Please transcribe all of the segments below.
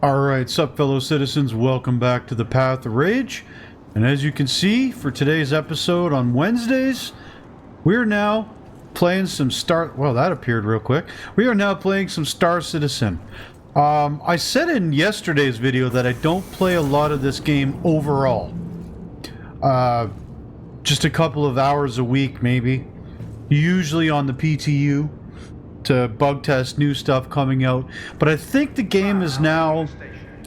Alright, sup fellow citizens, welcome back to the Path of Rage. And as you can see, for today's episode on Wednesdays, we're now playing some well, that appeared real quick. We are now playing some Star Citizen. I said in yesterday's video that I don't play a lot of this game overall. Just a couple of hours a week, maybe. Usually on the PTU. To bug test new stuff coming out, but I think the game is now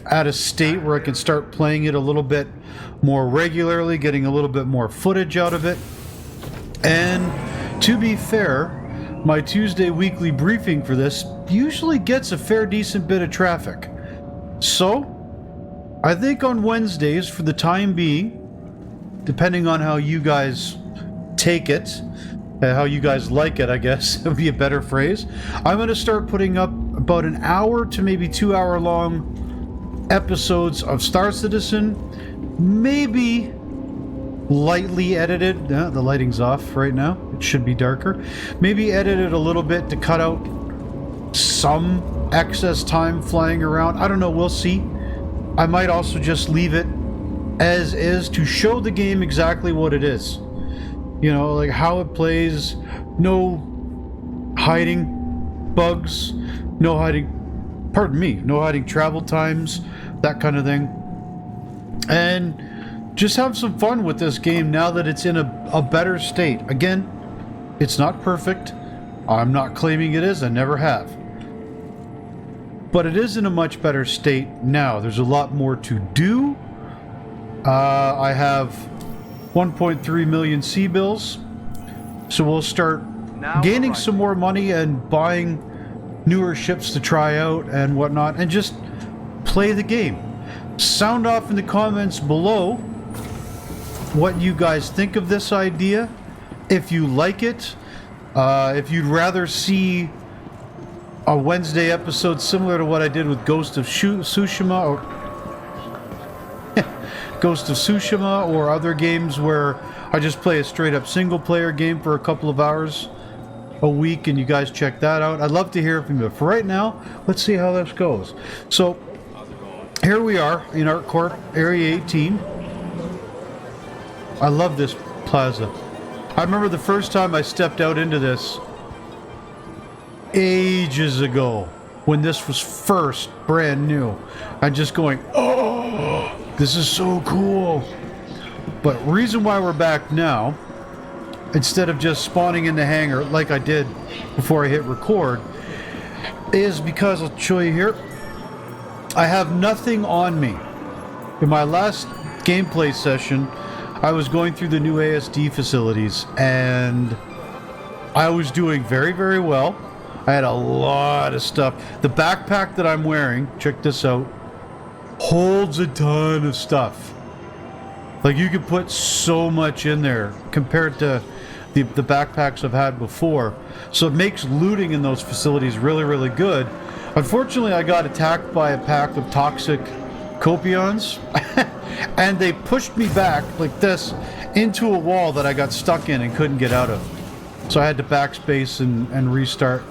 at a state where I can start playing it a little bit more regularly, getting a little bit more footage out of it. And to be fair, my Tuesday weekly briefing for this usually gets a fair decent bit of traffic. So I think on Wednesdays, for the time being, depending on how you guys take it, how you guys like it, I guess would be a better phrase, I'm going to start putting up about an hour to maybe 2 hour long episodes of Star Citizen, maybe lightly edited. The lighting's off right now, it should be darker. Maybe edited a little bit to cut out some excess time flying around. I don't know, we'll see. I might also just leave it as is to show the game exactly what it is. You know, like how it plays, no hiding bugs, no hiding travel times, that kind of thing. And just have some fun with this game now that it's in a better state. Again, it's not perfect. I'm not claiming it is, I never have. But it is in a much better state now. There's a lot more to do. I have 1.3 million C-bills, so we'll start gaining some more money and buying newer ships to try out and whatnot, and just play the game. Sound off in the comments below what you guys think of this idea, if you like it, if you'd rather see a Wednesday episode similar to what I did with Ghost of Tsushima, or other games where I just play a straight up single player game for a couple of hours a week, and you guys check that out. I'd love to hear from you, but for right now, let's see how this goes. So here we are in Art Court, Area 18. I love this plaza. I remember the first time I stepped out into this ages ago, when this was first brand new. I'm just going, oh, this is so cool. But reason why we're back now, instead of just spawning in the hangar like I did before I hit record, is because, I'll show you here, I have nothing on me. In my last gameplay session, I was going through the new ASD facilities, and I was doing very, very well. I had a lot of stuff. The backpack that I'm wearing, check this out, holds a ton of stuff. Like, you could put so much in there compared to the backpacks I've had before. So it makes looting in those facilities really, really good. Unfortunately, I got attacked by a pack of toxic copions and they pushed me back like this into a wall that I got stuck in and couldn't get out of. So I had to backspace and restart.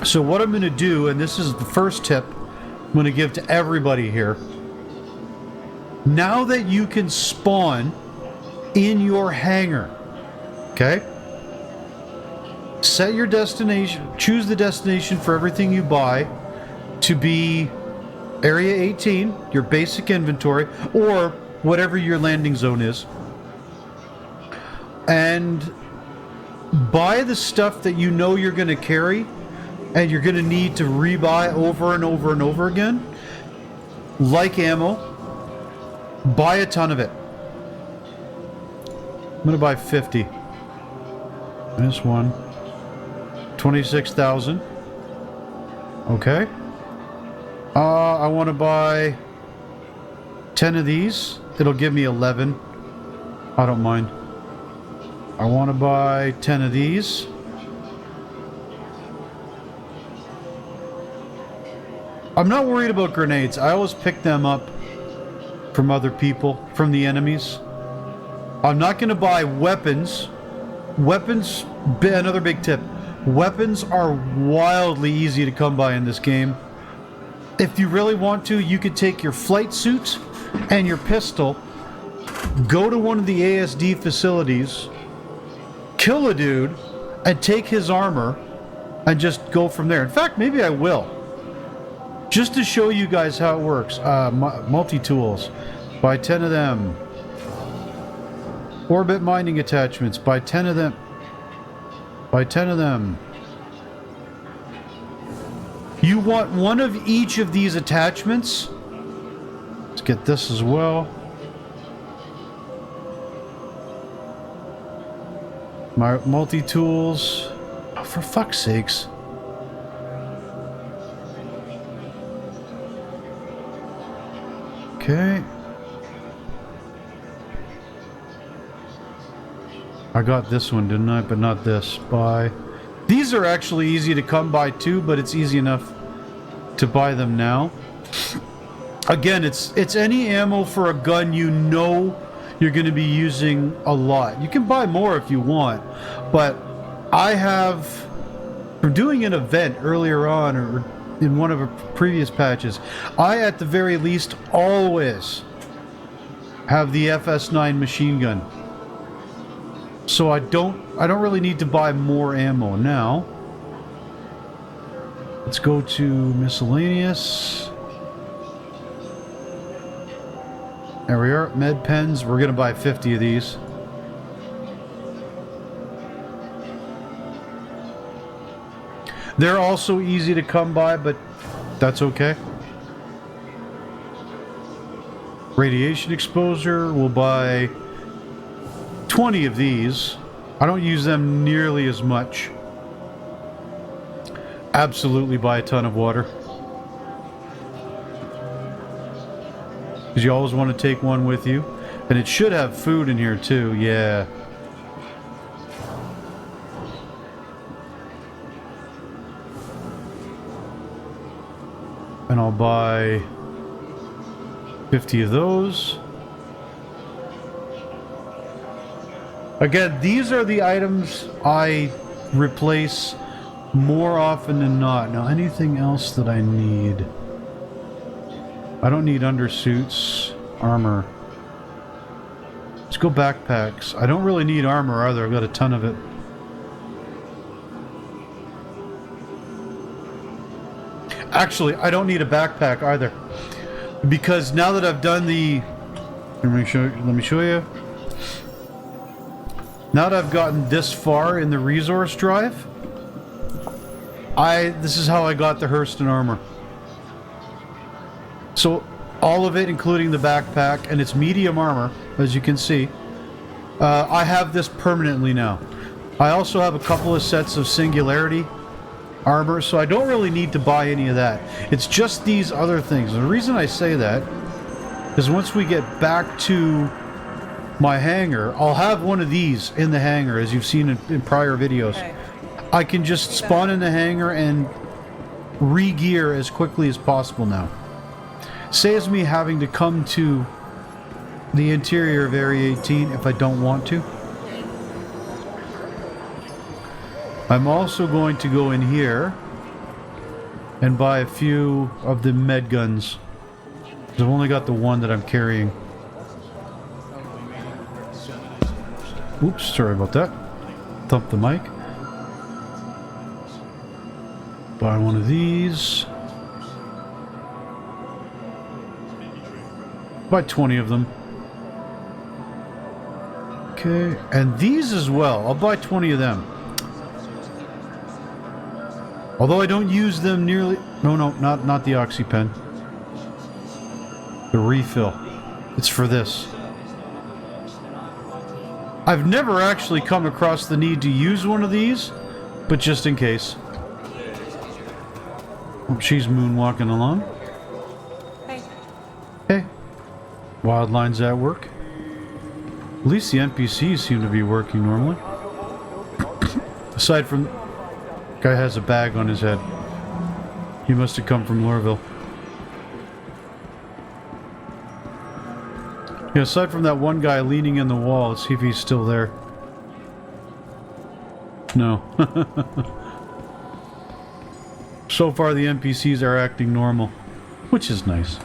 So what I'm going to do, and this is the first tip I'm going to give to everybody here. Now that you can spawn in your hangar, okay? Set your destination, choose the destination for everything you buy to be Area 18, your basic inventory, or whatever your landing zone is. And buy the stuff that you know you're going to carry and you're going to need to rebuy over and over and over again. Like ammo, buy a ton of it. I'm going to buy 50. This one. 26,000. Okay. I want to buy 10 of these. It'll give me 11. I don't mind. I want to buy 10 of these. I'm not worried about grenades. I always pick them up from other people, from the enemies. I'm not going to buy weapons. Weapons, another big tip. Weapons are wildly easy to come by in this game. if you really want to, you could take your flight suit and your pistol, go to one of the ASD facilities, kill a dude, and take his armor, and just go from there. In fact, maybe I will. Just to show you guys how it works. Multi-tools. Buy 10 of them. Orbit mining attachments. Buy 10 of them. Buy 10 of them. You want one of each of these attachments. Let's get this as well. My multi-tools. Oh, for fuck's sakes. Okay. I got this one, didn't I? But not this. Buy. These are actually easy to come by too, but it's easy enough to buy them now. Again, it's any ammo for a gun you know you're going to be using a lot. You can buy more if you want, but I have, from doing an event earlier on or in one of the previous patches, I at the very least always have the FS9 machine gun. So I don't really need to buy more ammo now. Let's go to miscellaneous. There we are, med pens. We're gonna buy 50 of these. They're also easy to come by, but that's okay. Radiation exposure, we'll buy 20 of these. I don't use them nearly as much. Absolutely buy a ton of water. Because you always want to take one with you. And it should have food in here too, yeah. And I'll buy 50 of those. Again, these are the items I replace more often than not. Now, anything else that I need? I don't need undersuits, armor. Let's go backpacks. I don't really need armor either. I've got a ton of it. Actually, I don't need a backpack either. Because now that I've done the... Let me show you. Now that I've gotten this far in the resource drive, this is how I got the Hurston armor. So all of it, including the backpack, and it's medium armor, as you can see. I have this permanently now. I also have a couple of sets of Singularity armor, so I don't really need to buy any of that. It's just these other things. The reason I say that is once we get back to my hangar, I'll have one of these in the hangar, as you've seen in prior videos. Okay. I can just spawn in the hangar and re-gear as quickly as possible now. Saves me having to come to the interior of Area 18 if I don't want to. I'm also going to go in here and buy a few of the med guns. I've only got the one that I'm carrying. Oops, sorry about that. Thump the mic. Buy one of these. Buy 20 of them. Okay, and these as well. I'll buy 20 of them. Although I don't use them nearly... No, not the oxy pen. The refill. It's for this. I've never actually come across the need to use one of these, but just in case. Oh, she's moonwalking along. Hey. Hey. Wild lines at work. At least the NPCs seem to be working normally. Aside from... Guy has a bag on his head. He must have come from Lorville. Yeah, aside from that one guy leaning in the wall, let's see if he's still there. No. So far the NPCs are acting normal. which is nice.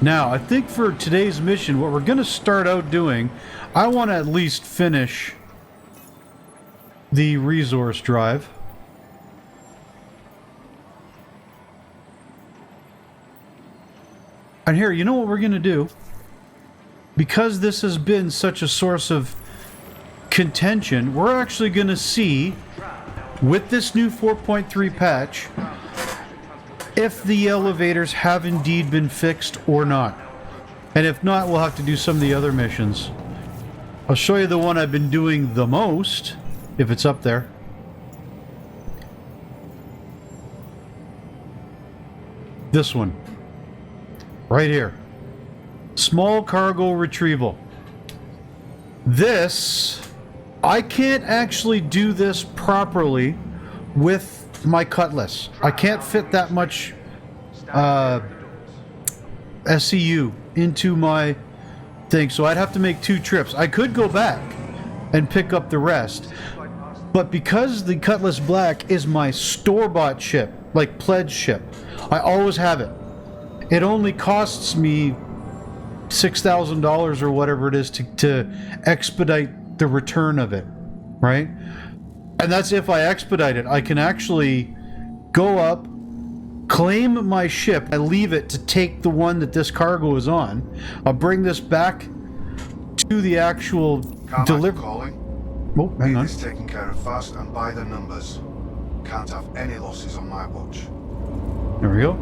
Now, I think for today's mission, what we're going to start out doing, I want to at least finish the resource drive. And here, you know what we're going to do? Because this has been such a source of contention, we're actually going to see, with this new 4.3 patch, if the elevators have indeed been fixed or not. And if not, we'll have to do some of the other missions. I'll show you the one I've been doing the most, if it's up there. This one. Right here. Small cargo retrieval. This, I can't actually do this properly with my cutlass. I can't fit that much SCU into my thing, so I'd have to make 2 trips. I could go back and pick up the rest, but because the Cutlass Black is my store-bought ship, like pledge ship, I always have it. It only costs me $6,000 or whatever it is to expedite the return of it, right? And that's if I expedite it. I can actually go up, claim my ship, I leave it to take the one that this cargo is on. I'll bring this back to the actual delivery. Oh, hang on. It's taken care of fast and by the numbers. Can't have any losses on my watch. There we go.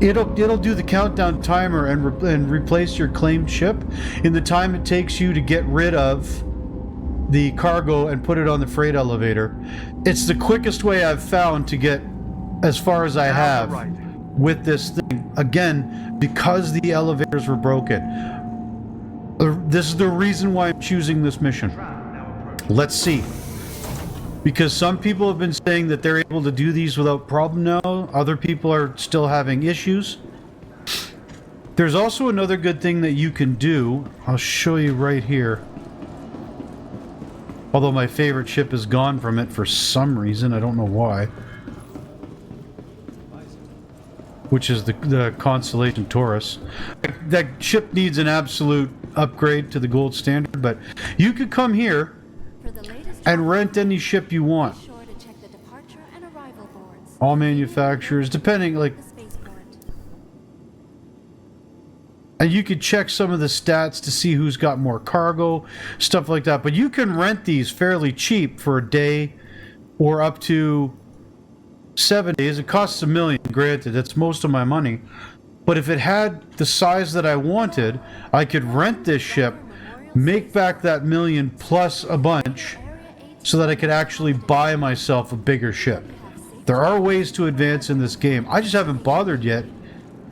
It'll do the countdown timer and replace your claimed ship in the time it takes you to get rid of the cargo and put it on the freight elevator. It's the quickest way I've found to get as far as I have with this thing. Again, because the elevators were broken. This is the reason why I'm choosing this mission. Let's see. Because some people have been saying that they're able to do these without problem now. Other people are still having issues. There's also another good thing that you can do. I'll show you right here. Although my favorite ship is gone from it for some reason. I don't know why. Which is the Constellation Taurus. That ship needs an absolute upgrade to the gold standard. But you could come here and rent any ship you want. All manufacturers, depending, like... And you could check some of the stats to see who's got more cargo, stuff like that. But you can rent these fairly cheap for a day or up to 7 days. It costs $1 million, granted. That's most of my money. But if it had the size that I wanted, I could rent this ship, make back that $1 million plus a bunch, so that I could actually buy myself a bigger ship. There are ways to advance in this game. I just haven't bothered yet,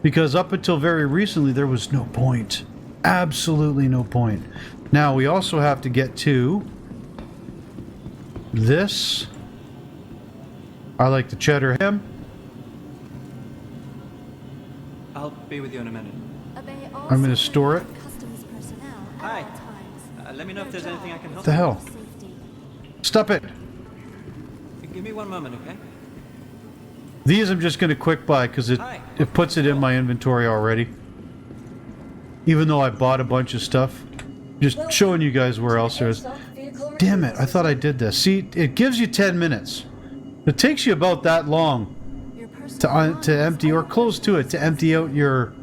because up until very recently, there was no point. Absolutely no point. Now, we also have to get to this. I like the cheddar ham. I'll be with you in a minute. I'm going to store it. Hi. Let me know if there's anything I can help What the hell? Stop it. Give me 1 moment, okay? These I'm just going to quick buy because it puts it in my inventory already. Even though I bought a bunch of stuff. Just showing you guys where else there is. Damn it, I thought I did this. See, it gives you 10 minutes. It takes you about that long to empty, or close to it, to empty out your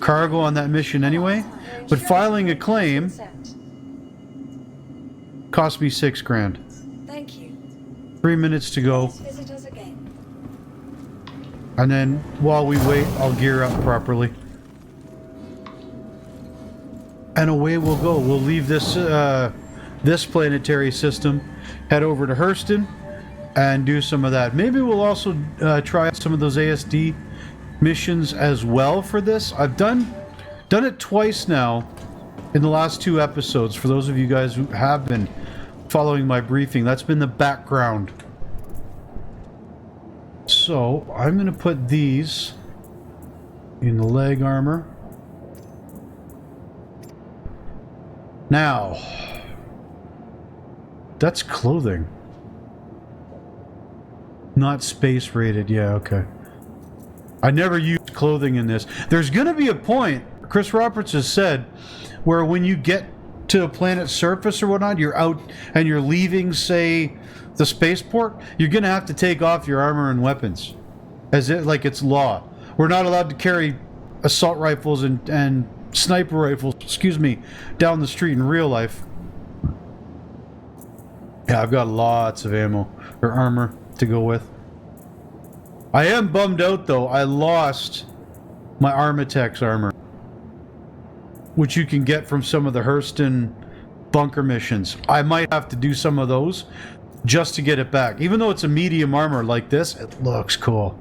cargo on that mission anyway. But filing a claim cost me $6 grand. Thank you. 3 minutes to go. Visit us again. And then while we wait, I'll gear up properly. And away we'll go. We'll leave this this planetary system, head over to Hurston, and do some of that. Maybe we'll also try out some of those ASD missions as well for this. I've done it twice now in the last 2 episodes. For those of you guys who have been following my briefing, that's been the background. So I'm going to put these in the leg armor. Now, that's clothing. Not space rated. Yeah, okay. I never used clothing in this. There's going to be a point, Chris Roberts has said, where when you get to a planet's surface or whatnot, you're out and you're leaving, say, the spaceport, you're going to have to take off your armor and weapons. As it like it's law. We're not allowed to carry assault rifles and sniper rifles, excuse me, down the street in real life. Yeah, I've got lots of ammo or armor to go with. I am bummed out though. I lost my Armitex armor, which you can get from some of the Hurston bunker missions. I might have to do some of those just to get it back. Even though it's a medium armor like this, it looks cool.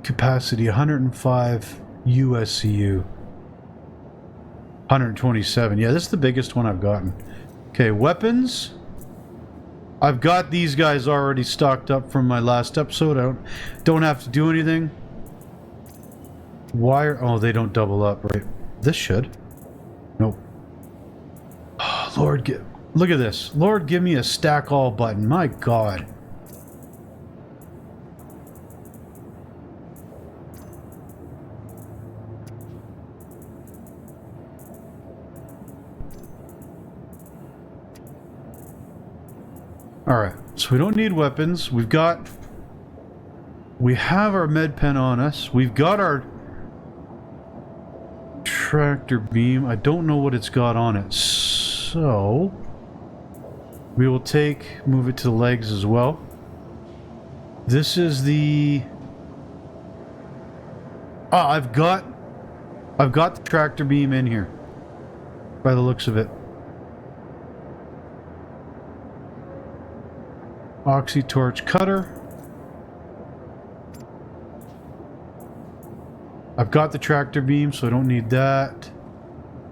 Capacity 105 USCU. 127. Yeah, this is the biggest one I've gotten. Okay, weapons. I've got these guys already stocked up from my last episode. I don't have to do anything. Wire. Oh, they don't double up, right? This should. Nope. Oh, Lord, look at this. Lord, give me a stack all button. My God. Alright, so we don't need weapons. We have our med pen on us. We've got our tractor beam. I don't know what it's got on it. So we will move it to the legs as well. This is the I've got the tractor beam in here by the looks of it. Oxy torch cutter. I've got the tractor beam, so I don't need that.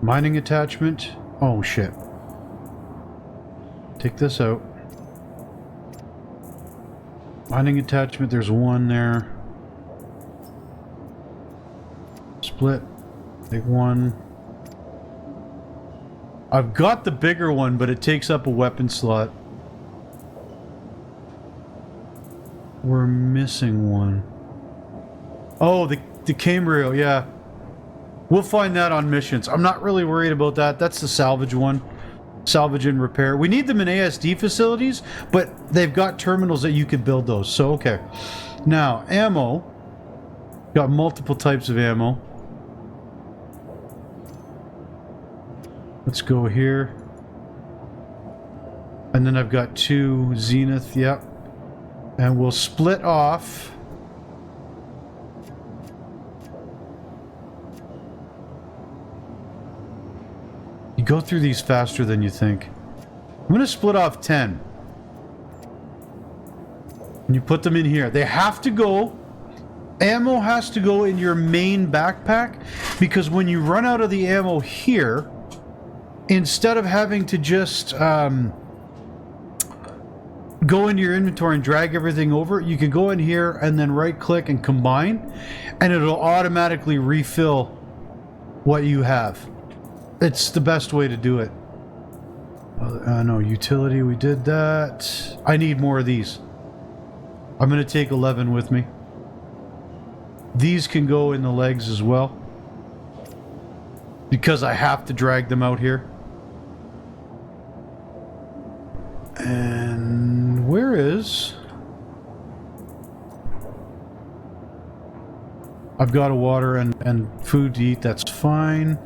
Mining attachment. Oh shit. Take this out. Mining attachment, there's one there. Split. Take one. I've got the bigger one, but it takes up a weapon slot. We're missing one. Oh, the camera, yeah. We'll find that on missions. I'm not really worried about that. That's the salvage one. Salvage and repair. We need them in ASD facilities, but they've got terminals that you could build those. So, okay. Now, ammo. Got multiple types of ammo. Let's go here. And then I've got 2 Zenith, yep. And we'll split off. You go through these faster than you think. I'm going to split off 10. And you put them in here. They have to go. Ammo has to go in your main backpack, because when you run out of the ammo here, instead of having to just go into your inventory and drag everything over, you can go in here and then right click and combine, and it'll automatically refill what you have. It's the best way to do it. No, utility, we did that. I need more of these. I'm going to take 11 with me. These can go in the legs as well, because I have to drag them out here. And where is... I've got a water and food to eat, that's fine.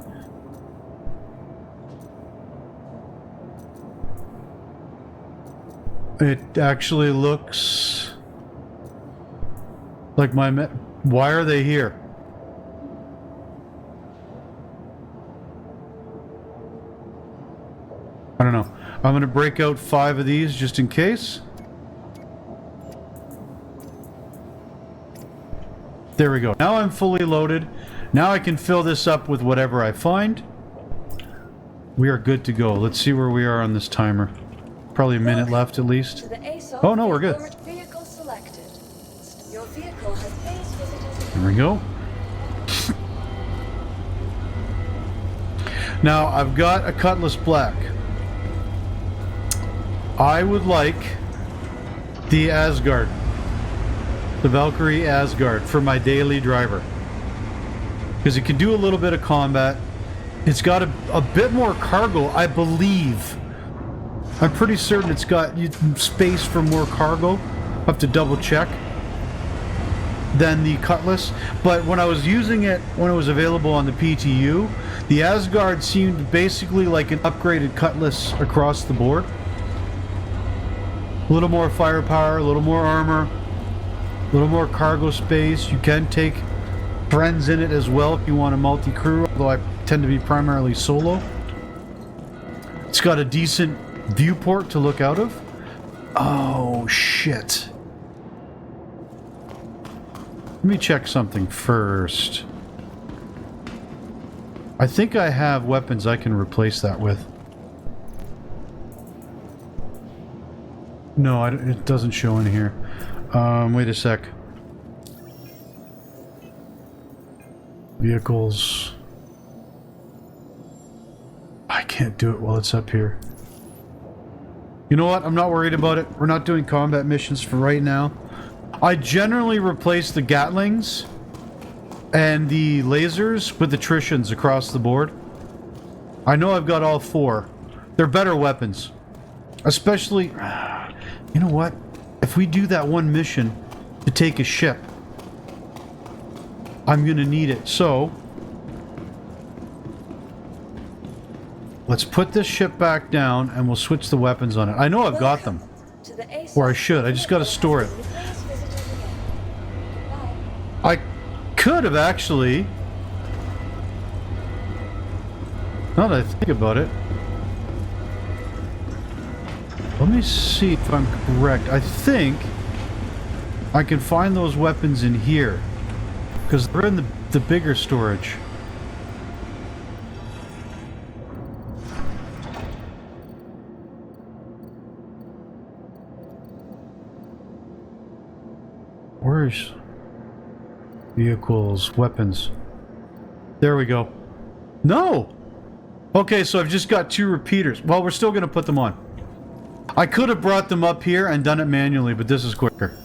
It actually looks like my... Why are they here? I don't know. I'm going to break out 5 of these just in case. There we go. Now I'm fully loaded. Now I can fill this up with whatever I find. We are good to go. Let's see where we are on this timer. Probably a minute left at least. Oh no, we're good. Vehicle selected. Your vehicle has base visitors. There we go. Now I've got a Cutlass Black. I would like The Asgard. The Valkyrie Asgard for my daily driver. Because it can do a little bit of combat. It's got a bit more cargo, I believe. I'm pretty certain it's got space for more cargo. I have to double check. Than the Cutlass. But when I was using it, when it was available on the PTU, the Asgard seemed basically like an upgraded Cutlass across the board. A little more firepower, a little more armor, a little more cargo space. You can take friends in it as well if you want a multi-crew, although I tend to be primarily solo. It's got a decent viewport to look out of. Oh, shit. Let me check something first. I think I have weapons I can replace that with. No, it doesn't show in here. Wait a sec. Vehicles. I can't do it while it's up here. You know what? I'm not worried about it. We're not doing combat missions for right now. I generally replace the Gatlings and the lasers with attritions across the board. I know I've got all four. They're better weapons. Especially... You know what? If we do that one mission to take a ship, I'm gonna need it. So... let's put this ship back down and we'll switch the weapons on it. I know I've got them. Or I should. I just gotta store it. I could have actually... Now that I think about it... Let me see if I'm correct. I think I can find those weapons in here. Because they're in the bigger storage. Where's... Vehicles, weapons. There we go. No! Okay, so I've just got 2 repeaters. Well, we're still going to put them on. I could have brought them up here and done it manually, but this is quicker.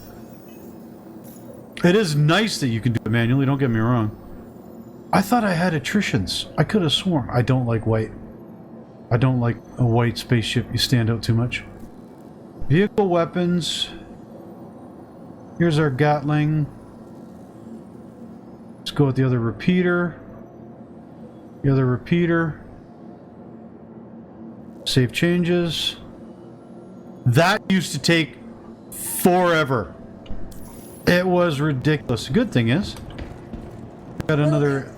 It is nice that you can do it manually, don't get me wrong. I thought I had attritions. I could have sworn. I don't like white. I don't like a white spaceship. You stand out too much. Vehicle weapons. Here's our Gatling. Let's go with the other repeater. The other repeater. Save changes. That used to take forever. It was ridiculous. The good thing is, got another.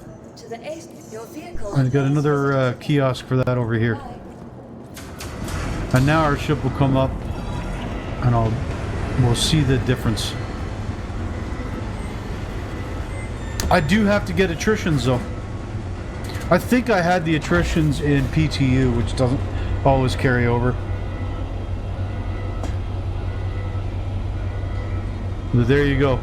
I got another kiosk for that over here. And now our ship will come up, and we'll see the difference. I do have to get attritions though. I think I had the attritions in PTU, which doesn't always carry over. But there you go.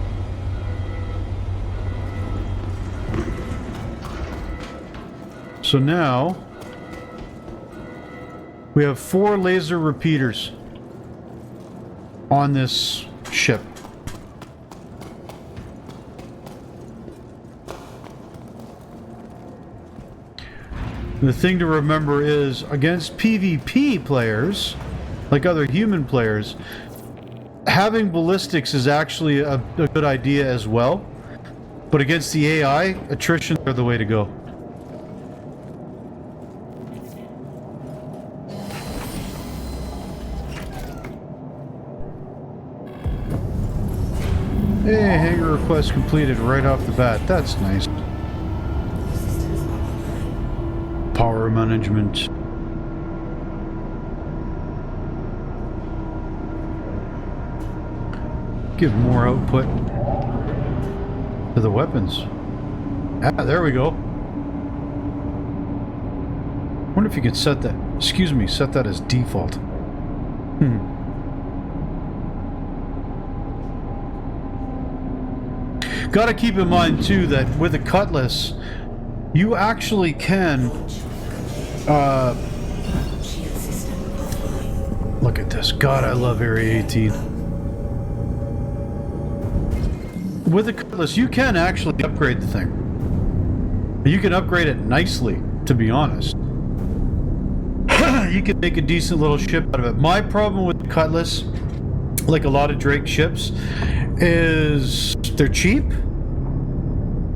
So now we have 4 laser repeaters on this ship. The thing to remember is, against PvP players, like other human players, having ballistics is actually a good idea as well. But against the AI, attrition are the way to go. Hey, hangar request completed right off the bat. That's nice. Power management. Give more output to the weapons. Ah, there we go. Wonder if you could set that, excuse me, set that as default. Gotta keep in mind too that with a Cutlass, you actually can look at this. God, I love Area 18. with a cutlass, you can actually upgrade the thing. You can upgrade it nicely, to be honest. You can make a decent little ship out of it. My problem with the cutlass, like a lot of Drake ships, is they're cheap.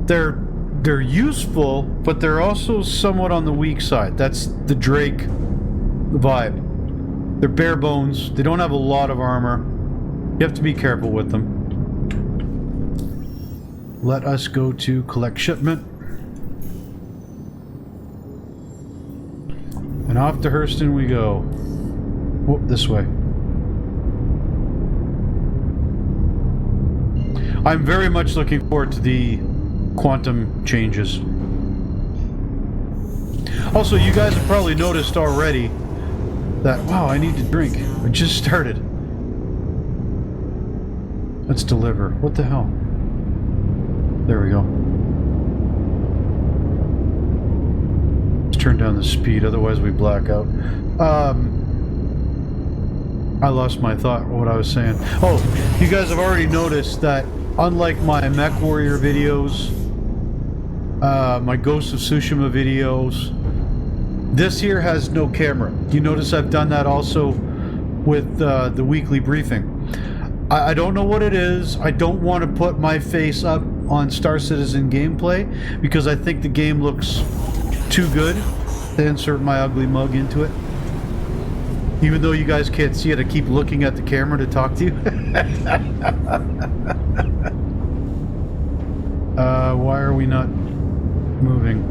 They're useful, but they're also somewhat on the weak side. That's the Drake vibe. They're bare bones. They don't have a lot of armor. You have to be careful with them. Let us go to collect shipment. And off to Hurston we go. Whoop, this way. I'm very much looking forward to the quantum changes. Also, you guys have probably noticed already that, wow, I need to drink. I just started. Let's deliver. What the hell? There we go. Let's turn down the speed, otherwise we black out. I lost my thought, what I was saying. Oh, you guys have already noticed that unlike my Mech Warrior videos, my Ghost of Tsushima videos, this here has no camera. You notice I've done that also with the weekly briefing. I don't know what it is. I don't want to put my face up on Star Citizen gameplay because I think the game looks too good to insert my ugly mug into it. Even though you guys can't see it, I keep looking at the camera to talk to you. Why are we not moving?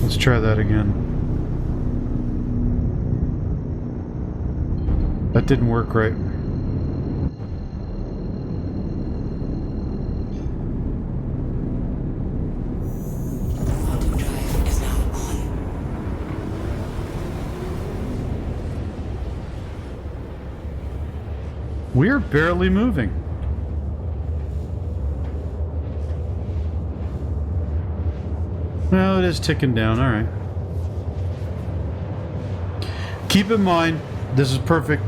Let's try that again. That didn't work right. We're barely moving. Well, it is ticking down, alright. Keep in mind, this is a perfect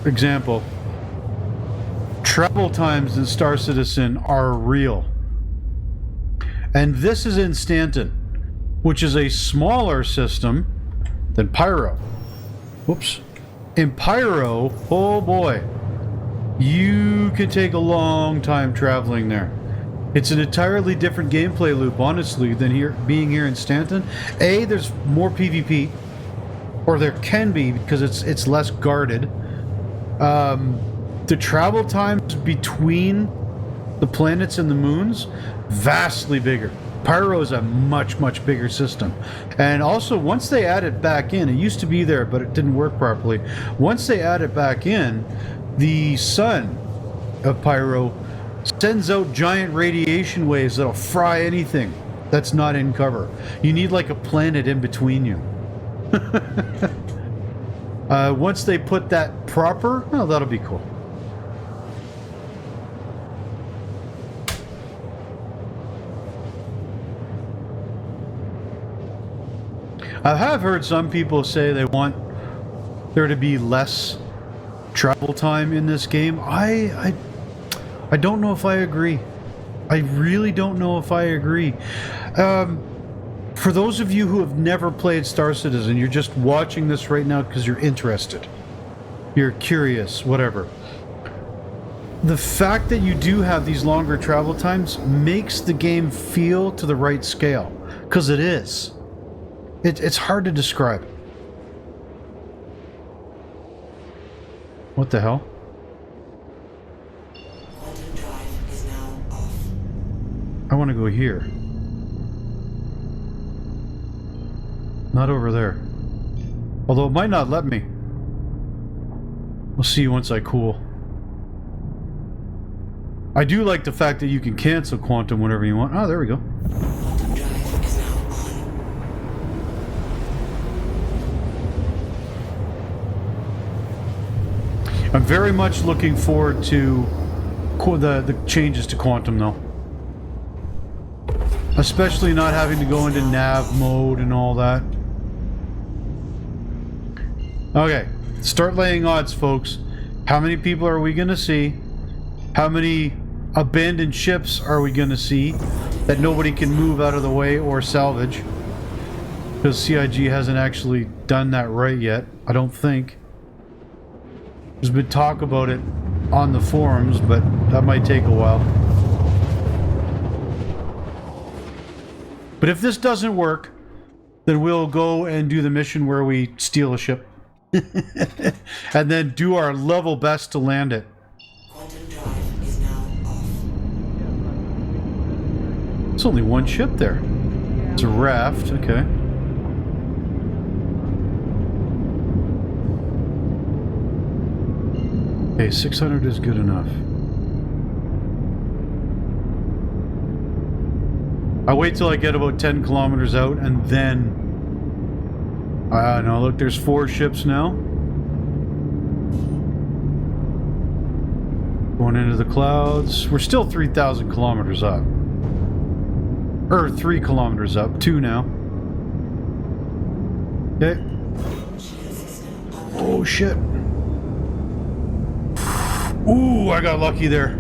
example. Travel times in Star Citizen are real. And this is in Stanton, which is a smaller system than Pyro. Whoops. In Pyro, oh boy, you can take a long time traveling there. It's an entirely different gameplay loop, honestly, than being here in Stanton. A, there's more PvP, or there can be because it's less guarded. The travel times between the planets and the moons, vastly bigger. Pyro is a much, much bigger system. And also, once they add it back in, it used to be there, but it didn't work properly. Once they add it back in, the sun of Pyro sends out giant radiation waves that'll fry anything that's not in cover. You need like a planet in between you. Once they put that proper, oh, that'll be cool. I have heard some people say they want there to be less travel time in this game. I don't know if I agree. I really don't know if I agree. For those of you who have never played Star Citizen, you're just watching this right now because you're interested. You're curious, whatever. The fact that you do have these longer travel times makes the game feel to the right scale. Because it is. It's hard to describe. What the hell? Quantum drive is now off. I want to go here. Not over there. Although it might not let me. We'll see once I cool. I do like the fact that you can cancel quantum whenever you want. Oh, there we go. Quantum drive is now on. I'm very much looking forward to the changes to quantum, though. Especially not having to go into nav mode and all that. Okay, Start laying odds, folks. How many people are we going to see? How many abandoned ships are we going to see that nobody can move out of the way or salvage? Because CIG hasn't actually done that right yet, I don't think. There's been talk about it on the forums, but that might take a while. But if this doesn't work, then we'll go and do the mission where we steal a ship. And then do our level best to land it. Quantum drive is now off. It's only one ship there. It's a raft, okay. Okay, 600 is good enough. I wait till I get about 10 kilometers out and then... no, look, there's 4 ships now. Going into the clouds. We're still 3,000 kilometers up. Or 3 kilometers up. 2 now. Okay. Oh, shit. Ooh, I got lucky there.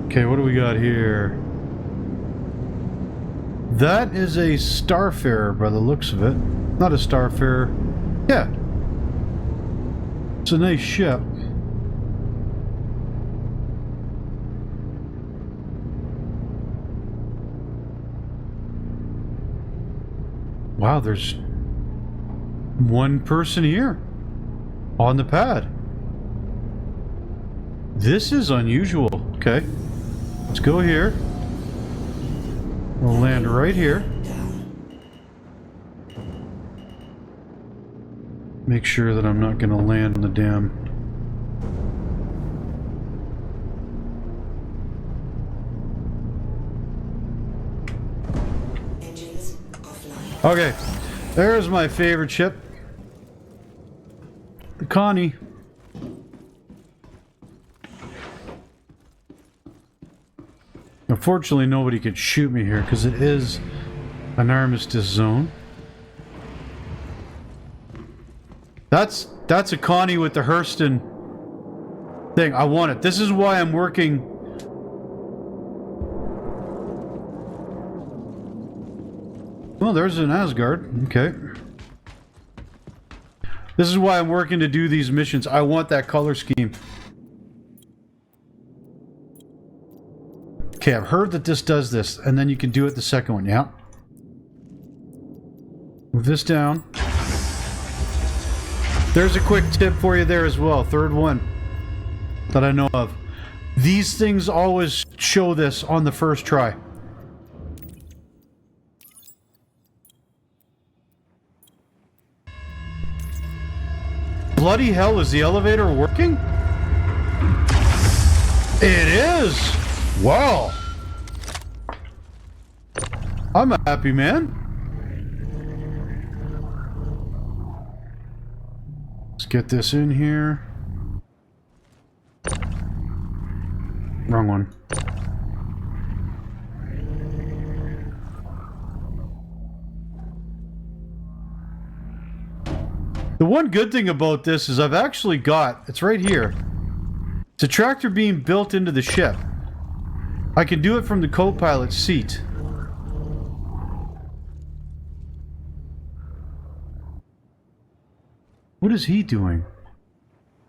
Okay, what do we got here? That is a Starfarer by the looks of it. Not a Starfarer. Yeah. It's a nice ship. Wow, there's one person here on the pad. This is unusual. Okay. Let's go here. We'll land right here. Make sure that I'm not going to land in the damn... Engines offline. Okay. There's my favorite ship. The Connie. Unfortunately, nobody could shoot me here because it is an armistice zone. That's a Connie with the Hurston thing. I want it. This is why I'm working. Well, there's an Asgard. Okay. This is why I'm working to do these missions. I want that color scheme. Okay, I've heard that this does this, and then you can do it the second one, yeah? Move this down. There's a quick tip for you there as well, third one that I know of. These things always show this on the first try. Bloody hell, is the elevator working? It is! Wow! I'm a happy man. Let's get this in here. Wrong one. The one good thing about this is I've actually got, it's right here. It's a tractor beam built into the ship. I can do it from the co-pilot's seat. What is he doing?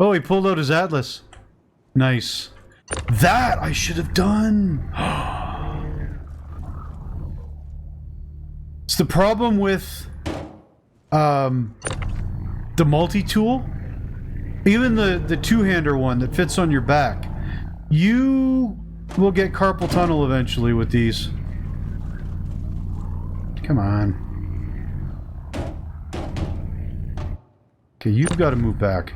Oh, he pulled out his atlas. Nice. That I should have done. It's the problem with the multi-tool. Even the two-hander one that fits on your back. You will get carpal tunnel eventually with these. Come on. Okay, you've got to move back.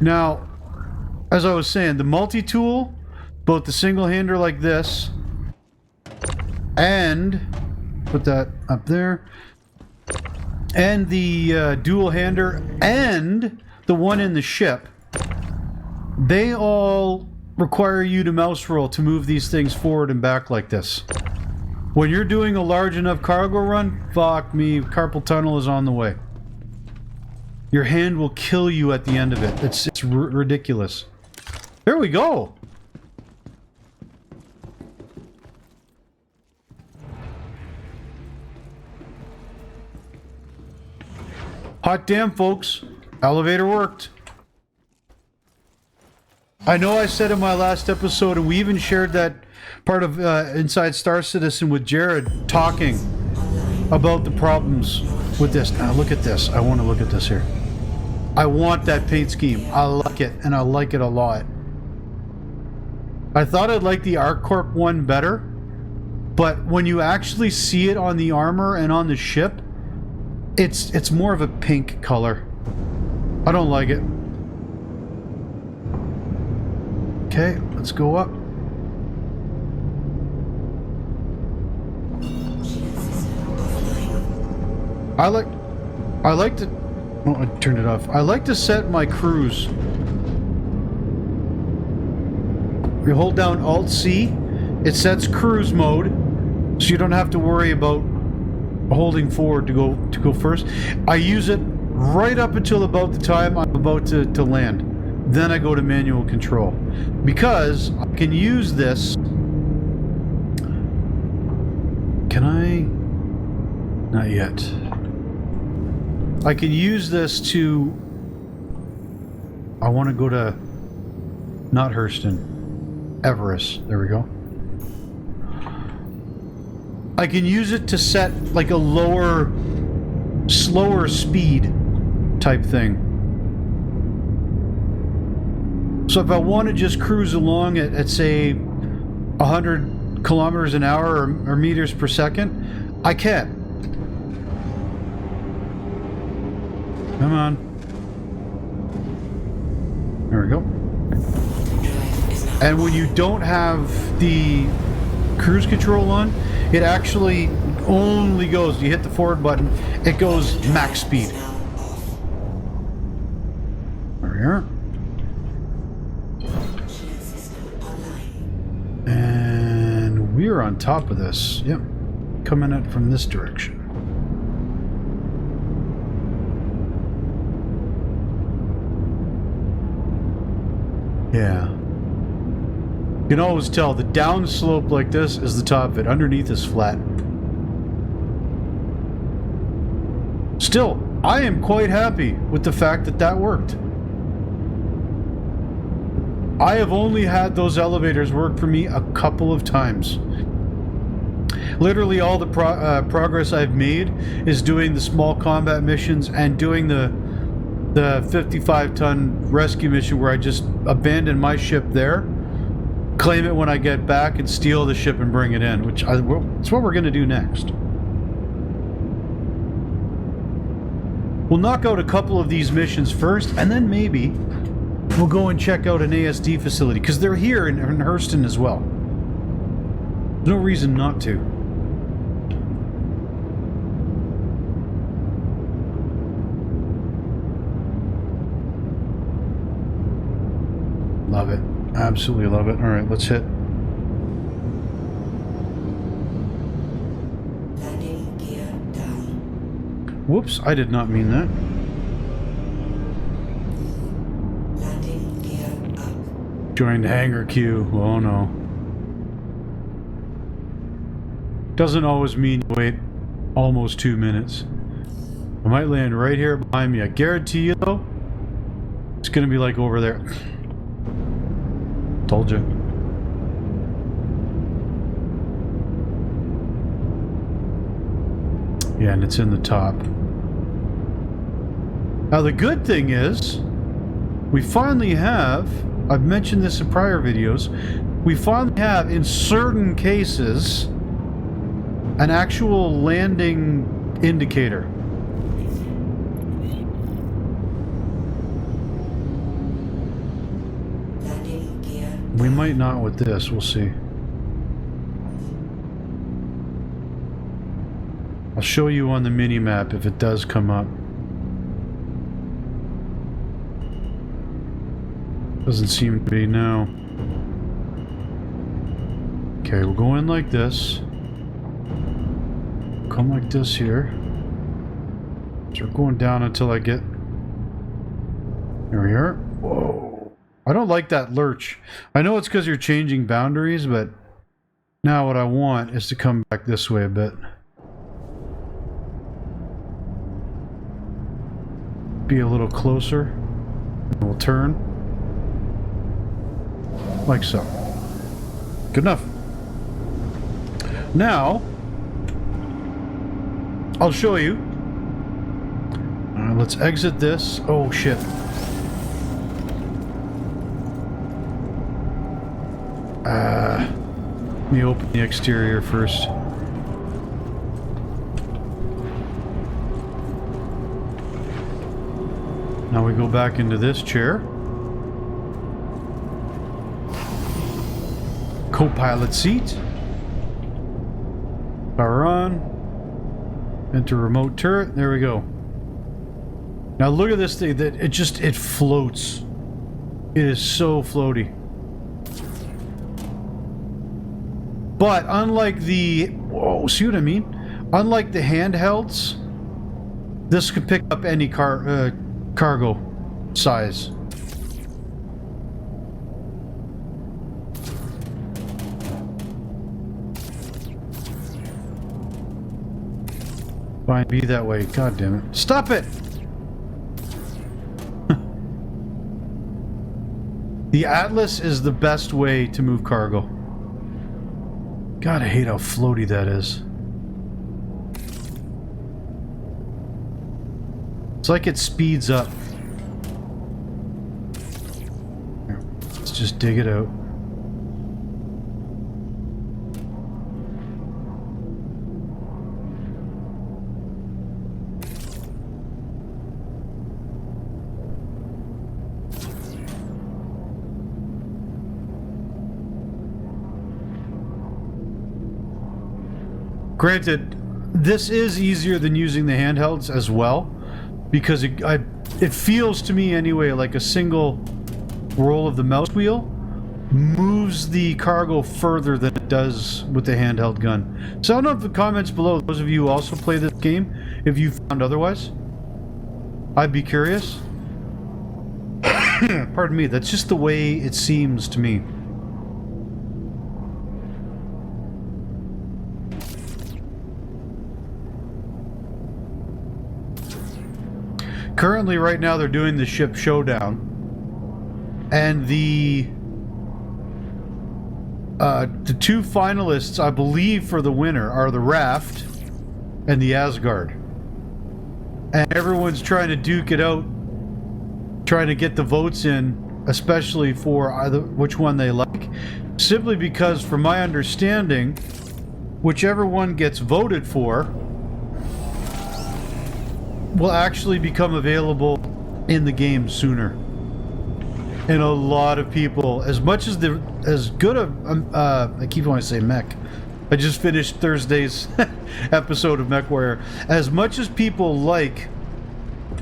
Now, as I was saying, the multi-tool, both the single-hander like this, and put that up there. and the dual hander and the one in the ship, they all require you to mouse roll to move these things forward and back like this. When you're doing a large enough cargo run, fuck me, carpal tunnel is on the way. Your hand will kill you at the end of it. It's ridiculous. There we go. Hot damn, folks. Elevator worked. I know I said in my last episode, and we even shared that part of Inside Star Citizen with Jared talking about the problems with this. Now look at this. I want to look at this here. I want that paint scheme. I like it, and I like it a lot. I thought I'd like the ArcCorp one better, but when you actually see it on the armor and on the ship, it's more of a pink color. I don't like it. Okay, let's go up. I like to... Oh, I turned it off. I like to set my cruise. You hold down Alt-C, it sets cruise mode, so you don't have to worry about holding forward to go first. I use it right up until about the time I'm about to land. Then I go to manual control. Because I can use this... Can I? Not yet. I can use this to... I want to go to... Not Hurston. Everest. There we go. I can use it to set like a lower, slower speed type thing. So if I want to just cruise along at say 100 kilometers an hour or meters per second, I can. Come on. There we go. And when you don't have the cruise control on, it actually only goes, you hit the forward button, it goes max speed. There we are. And we're on top of this. Yep. Coming in from this direction. Yeah. You can always tell the down slope like this is the top of it. Underneath is flat. Still, I am quite happy with the fact that that worked. I have only had those elevators work for me a couple of times. Literally all the progress I've made is doing the small combat missions and doing the 55-ton rescue mission where I just abandon my ship there, claim it when I get back, and steal the ship and bring it in, which it's what we're going to do next. We'll knock out a couple of these missions first, and then maybe we'll go and check out an ASD facility, because they're here in Hurston as well. There's no reason not to. Love it. Absolutely love it. Alright, let's hit. Landing gear down. Whoops, I did not mean that. Landing gear up. Joined hangar queue. Oh no. Doesn't always mean wait almost 2 minutes. I might land right here behind me. I guarantee you though, it's gonna be like over there. Told you. Yeah, and it's in the top. Now the good thing is, we finally have, I've mentioned this in prior videos, we finally have, in certain cases, an actual landing indicator. We might not with this, we'll see. I'll show you on the mini-map if it does come up. Doesn't seem to be now. Okay, we'll go in like this. Come like this here. So we're going down until I get... There we are. Whoa. I don't like that lurch. I know it's because you're changing boundaries, but now what I want is to come back this way a bit. Be a little closer. And we'll turn. Like so. Good enough. Now, I'll show you. Let's exit this. Oh shit. Let me open the exterior first. Now we go back into this chair. Co-pilot seat. Power on. Enter remote turret. There we go. Now look at this thing. That it floats. It is so floaty. But unlike the... Whoa, see what I mean? Unlike the handhelds, this could pick up any cargo size. Fine, be that way. God damn it. Stop it! The Atlas is the best way to move cargo. God, I hate how floaty that is. It's like it speeds up. Here, let's just dig it out. Granted, this is easier than using the handhelds as well, because it feels to me anyway like a single roll of the mouse wheel moves the cargo further than it does with the handheld gun. So I don't know if the comments below, those of you who also play this game, if you found otherwise. I'd be curious. Pardon me, that's just the way it seems to me. Currently, right now, they're doing the ship showdown, and the two finalists, I believe, for the winner are the Raft and the Asgard, and everyone's trying to duke it out, trying to get the votes in, especially for either which one they like, simply because, from my understanding, whichever one gets voted for will actually become available in the game sooner. And a lot of people, as much as good a, I keep wanting to say mech. I just finished Thursday's episode of MechWarrior. As much as people like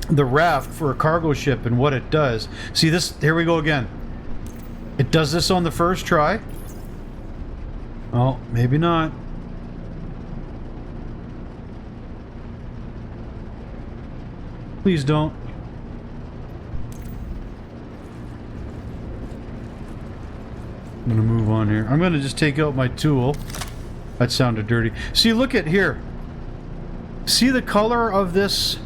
the Raft for a cargo ship and what it does. See this, here we go again. It does this on the first try. Oh, maybe not. Please don't. I'm gonna move on here. I'm gonna just take out my tool. That sounded dirty. See, look at here. See the color of this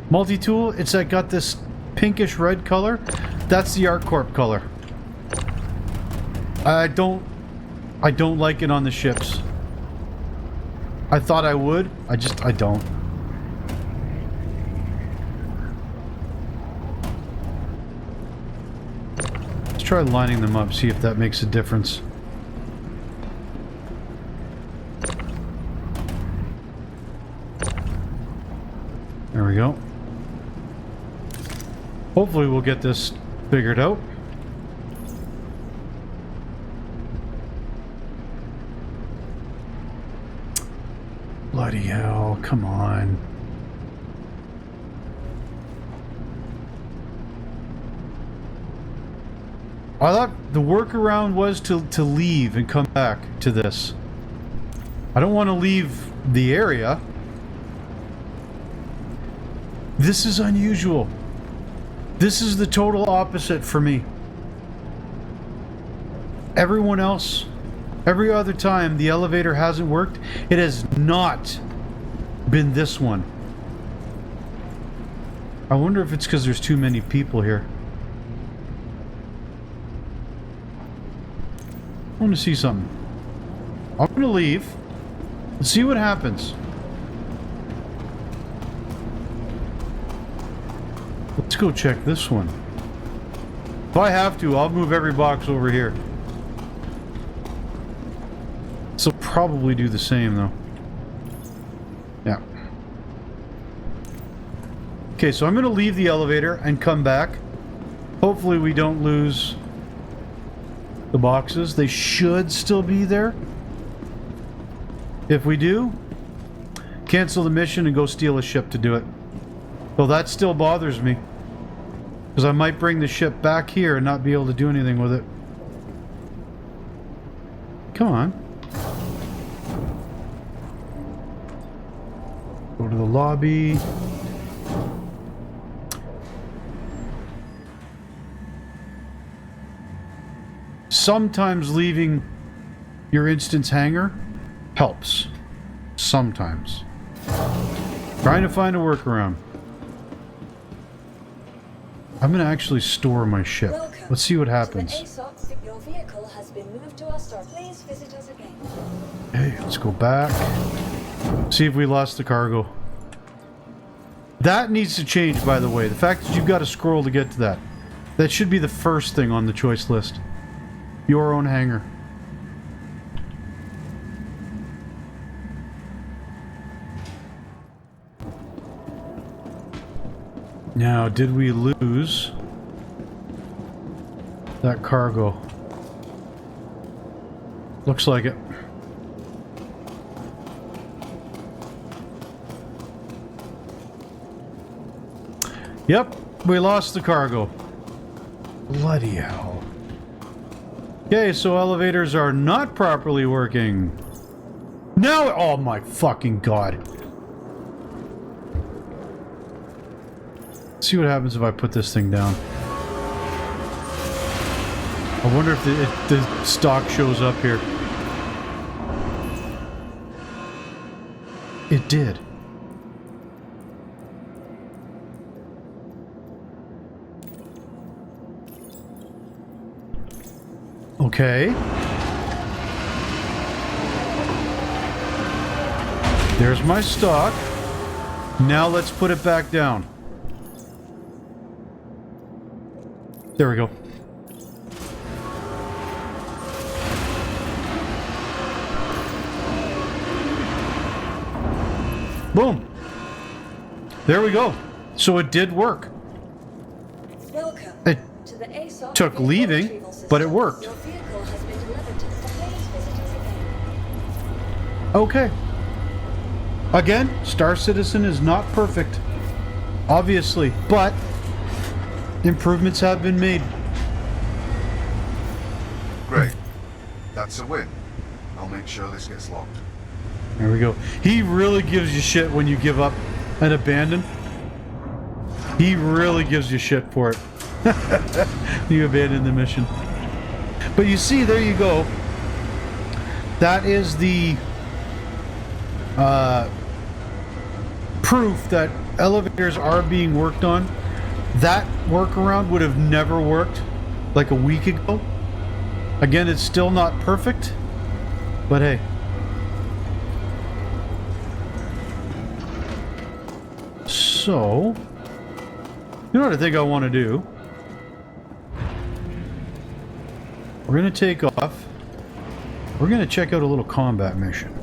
multi-tool? It's like got this pinkish red color. That's the ArcCorp color. I don't like it on the ships. I thought I would. I don't. Let's try lining them up, see if that makes a difference. There we go. Hopefully we'll get this figured out. Bloody hell, come on. I thought the workaround was to leave and come back to this. I don't want to leave the area. This is unusual. This is the total opposite for me. Everyone else, every other time the elevator hasn't worked, it has not been this one. I wonder if it's because there's too many people here. I want to see something. I'm going to leave. Let's see what happens. Let's go check this one. If I have to, I'll move every box over here. This will probably do the same, though. Yeah. Okay, so I'm going to leave the elevator and come back. Hopefully we don't lose the boxes. They should still be there. If we do, cancel the mission and go steal a ship to do it. Well, that still bothers me. Because I might bring the ship back here and not be able to do anything with it. Come on. Go to the lobby. Sometimes leaving your instance hangar helps. Sometimes. Trying to find a workaround. I'm gonna actually store my ship. Welcome. Let's see what happens. To the ASOC, your vehicle has been moved to our store. Please visit us again. Hey, let's go back. See if we lost the cargo. That needs to change, by the way. The fact that you've got to scroll to get to that. That should be the first thing on the choice list. Your own hangar. Now, did we lose that cargo? Looks like it. Yep, we lost the cargo. Bloody hell. Okay, so elevators are not properly working. Now, oh my fucking god. See what happens if I put this thing down. I wonder if the stock shows up here. It did. Okay. There's my stock. Now let's put it back down. There we go. Boom. There we go. So it did work. Welcome It to the ASOC took vehicle leaving, retrieval system. but it worked. Your vehicle has been delivered to the please visit us again. Okay. Again, Star Citizen is not perfect. Obviously, but improvements have been made. Great. That's a win. I'll make sure this gets locked. There we go. He really gives you shit when you give up and abandon. He really gives you shit for it. You abandon the mission. But you see, there you go. That is the proof that elevators are being worked on. That workaround would have never worked like a week ago. Again, it's still not perfect, but hey. So, you know what I think I want to do? We're going to take off. We're going to check out a little combat mission.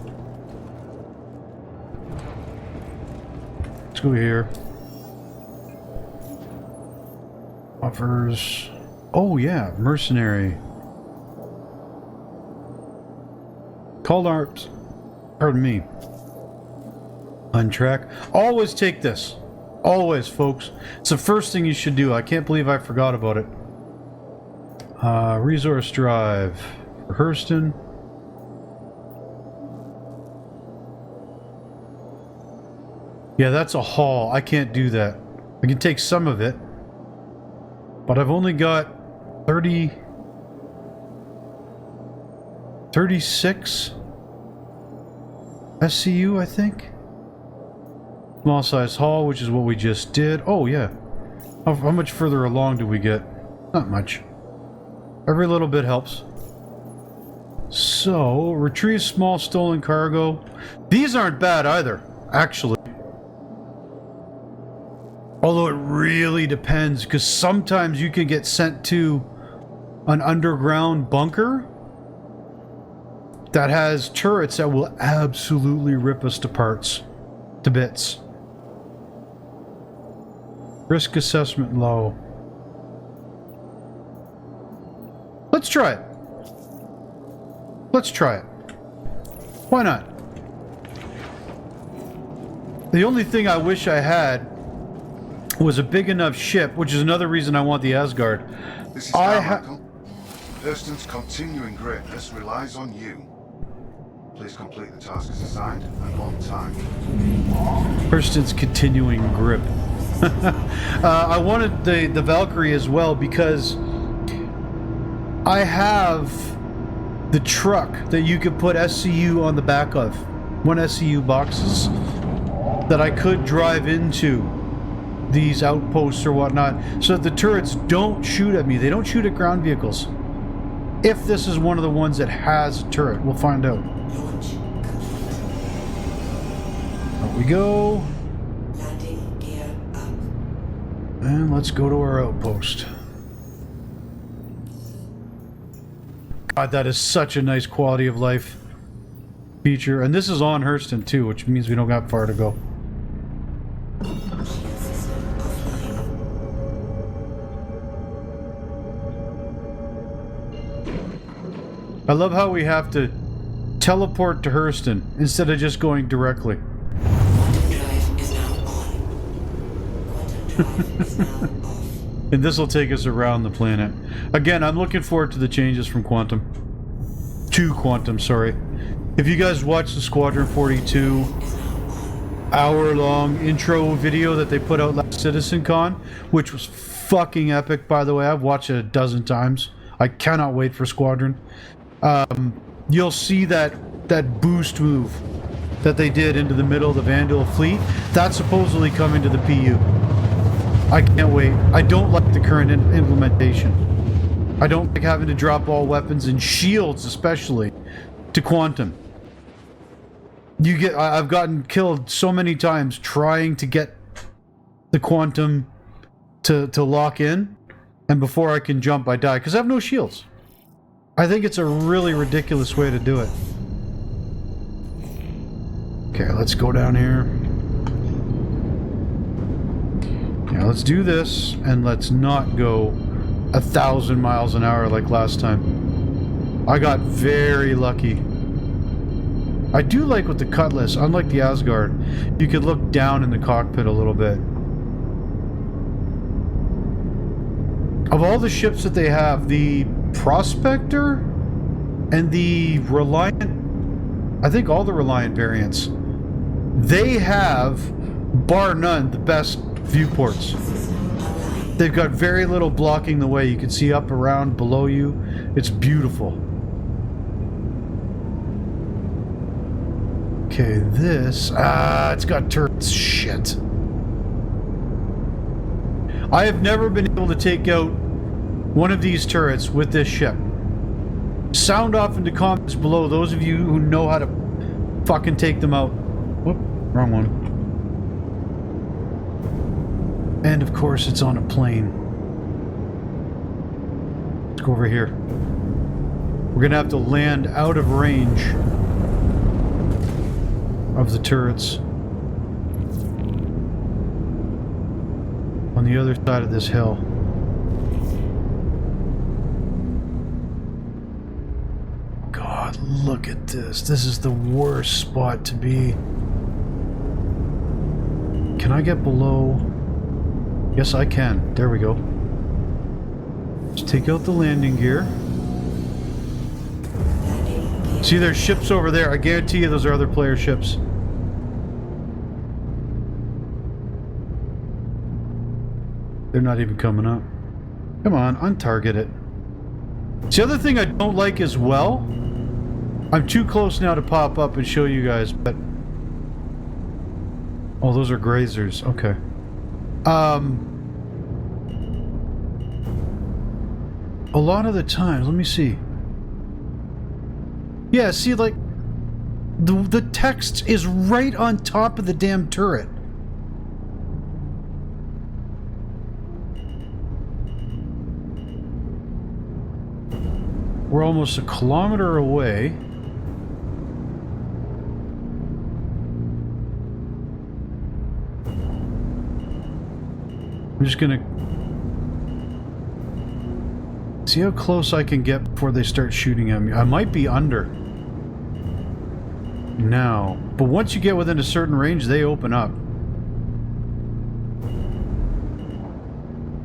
Let's go here. Offers. Oh yeah, mercenary. Called arms. Pardon me. Untrack. Always take this. Always, folks. It's the first thing you should do. I can't believe I forgot about it. Resource drive for Hurston. Yeah, that's a haul. I can't do that. I can take some of it, but I've only got 36 SCU, I think. Small size haul, which is what we just did. Oh, yeah. How much further along do we get? Not much. Every little bit helps. So, retrieve small stolen cargo. These aren't bad either, actually. Although it really depends, because sometimes you can get sent to an underground bunker that has turrets that will absolutely rip us to parts, to bits. Risk assessment low. Let's try it. Let's try it. Why not? The only thing I wish I had was a big enough ship, which is another reason I want the Asgard. This is Michael. Hurston's continuing greatness relies on you. Please complete the task as assigned and on time. Hurston's continuing grip. I wanted the Valkyrie as well because I have the truck that you could put SCU on the back of. 1 SCU boxes that I could drive into these outposts or whatnot, so that the turrets don't shoot at me. They don't shoot at ground vehicles. If this is one of the ones that has a turret, we'll find out. There we go. Landing gear up. And let's go to our outpost. God, that is such a nice quality of life feature. And this is on Hurston too, which means we don't got far to go. I love how we have to teleport to Hurston instead of just going directly. Quantum drive is now on. Quantum drive is now off. And this will take us around the planet. Again, I'm looking forward to the changes from Quantum. To Quantum, sorry. If you guys watched the Squadron 42 hour-long intro video that they put out last CitizenCon, which was fucking epic, by the way. I've watched it a dozen times. I cannot wait for Squadron. You'll see that boost move that they did into the middle of the Vandal fleet. That's supposedly coming to the PU. I can't wait. I don't like the current implementation. I don't like having to drop all weapons and shields, especially, to Quantum. I've gotten killed so many times trying to get the Quantum to lock in, and before I can jump, I die, because I have no shields. I think it's a really ridiculous way to do it. Okay, let's go down here. Yeah, let's do this, and let's not go 1,000 miles an hour like last time. I got very lucky. I do like with the Cutlass, unlike the Asgard, you could look down in the cockpit a little bit. Of all the ships that they have, the Prospector and the Reliant, I think all the Reliant variants, they have, bar none, the best viewports. They've got very little blocking the way. You can see up, around, below you. It's beautiful. Okay, this... it's got turrets. Shit. I have never been able to take out one of these turrets with this ship. Sound off into comments below, those of you who know how to fucking take them out. Whoop, wrong one. And of course it's on a plane. Let's go over here. We're gonna have to land out of range of the turrets. On the other side of this hill. God, look at this. This is the worst spot to be. Can I get below? Yes, I can. There we go. Let's take out the landing gear. See, there's ships over there. I guarantee you those are other player ships. They're not even coming up. Come on, untarget it. The other thing I don't like as well, I'm too close now to pop up and show you guys, but... Oh, those are grazers. Okay. A lot of the times, let me see. Yeah, see, like, the text is right on top of the damn turret. We're almost a kilometer away. I'm just gonna see how close I can get before they start shooting at me. I might be under now, but once you get within a certain range, they open up.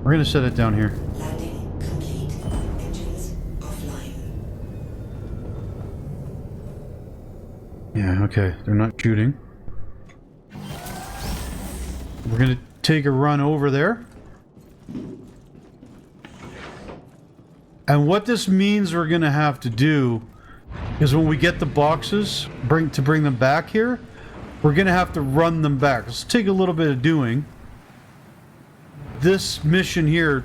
We're gonna set it down here. Landing complete. Engines offline. Yeah, okay. They're not shooting. We're gonna take a run over there. And what this means we're gonna have to do is when we get the boxes, bring them back here, we're gonna have to run them back. Let's take a little bit of doing. This mission here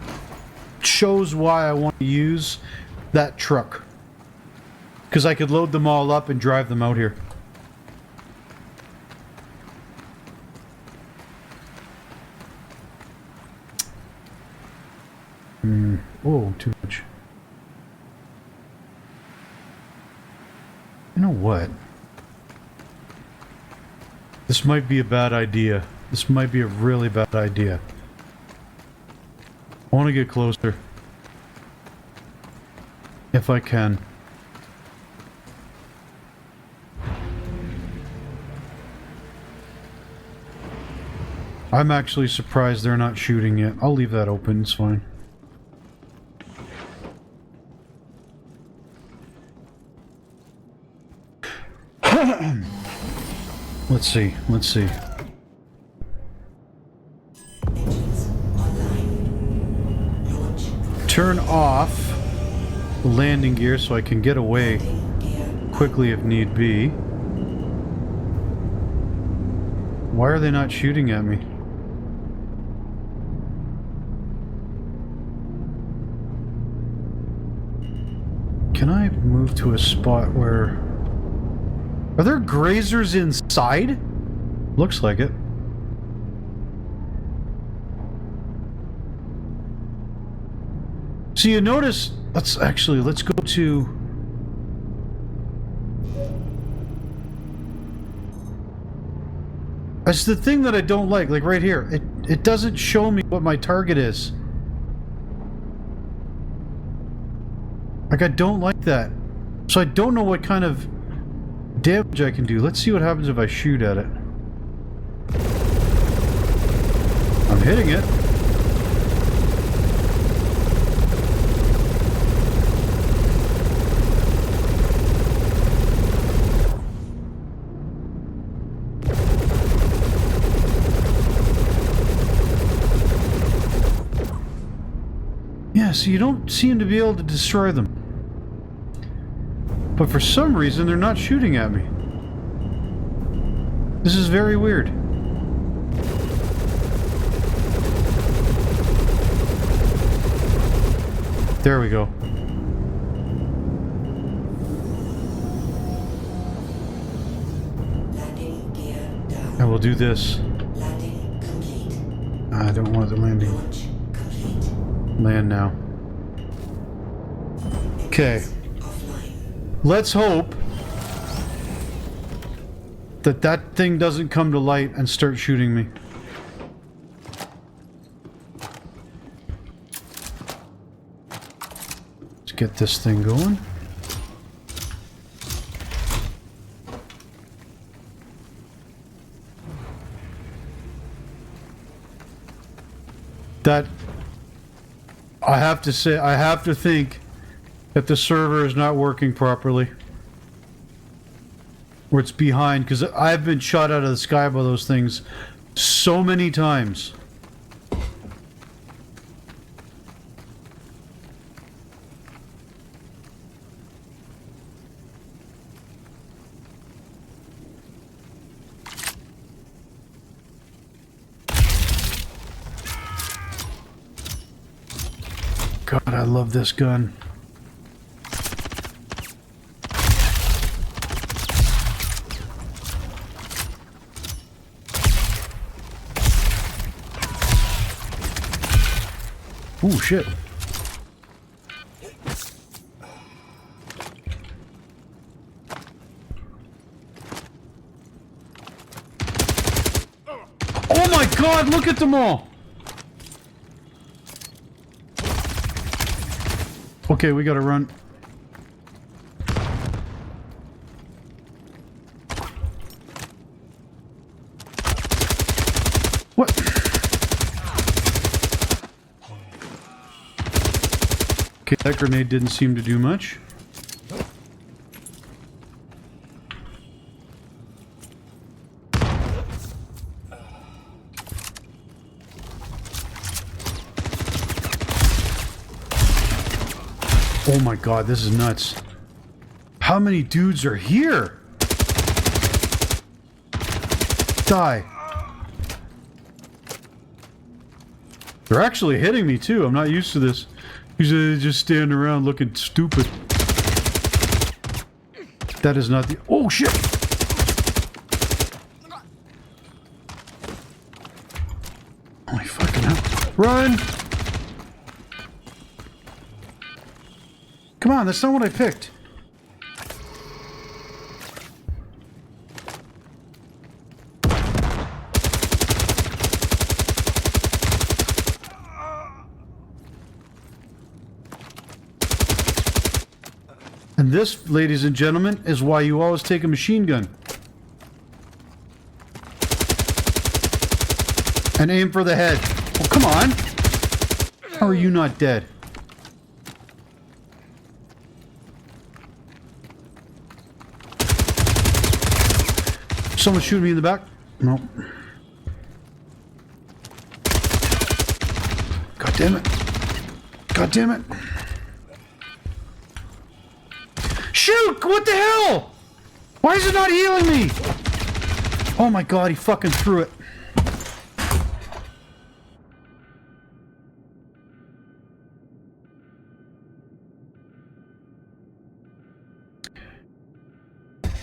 shows why I want to use that truck. Because I could load them all up and drive them out here. Whoa, too much. You know what? This might be a bad idea. This might be a really bad idea. I want to get closer. If I can. I'm actually surprised they're not shooting yet. I'll leave that open, it's fine. Let's see, let's see. Engines online. Launch. Turn off the landing gear so I can get away Gear. quickly if need be. Why are they not shooting at me? Can I move to a spot where... Are there grazers inside? Looks like it. So you notice... let's go to... That's the thing that I don't like right here. It doesn't show me what my target is. Like, I don't like that. So I don't know what kind of damage I can do. Let's see what happens if I shoot at it. I'm hitting it. Yeah, so you don't seem to be able to destroy them. But for some reason, they're not shooting at me. This is very weird. There we go. Landing gear down. And we'll do this. Landing complete. I don't want the landing. Launch complete. Land now. Okay. Offline. Let's hope that that thing doesn't come to light and start shooting me. Let's get this thing going. That... I have to say, I have to think that the server is not working properly. Or it's behind, because I've been shot out of the sky by those things so many times. God, I love this gun. Ooh, shit. Oh my God, look at them all! Okay, we gotta run. What? Okay, that grenade didn't seem to do much. Oh my God, this is nuts. How many dudes are here? Die. They're actually hitting me too. I'm not used to this. Usually they just stand around looking stupid. That is not the... Oh shit! Holy fucking hell. Run! Come on, that's not what I picked. And this, ladies and gentlemen, is why you always take a machine gun. And aim for the head. Oh, come on! How are you not dead? Someone shooting me in the back? No. God damn it. God damn it. Shoot! What the hell? Why is it not healing me? Oh my God, he fucking threw it.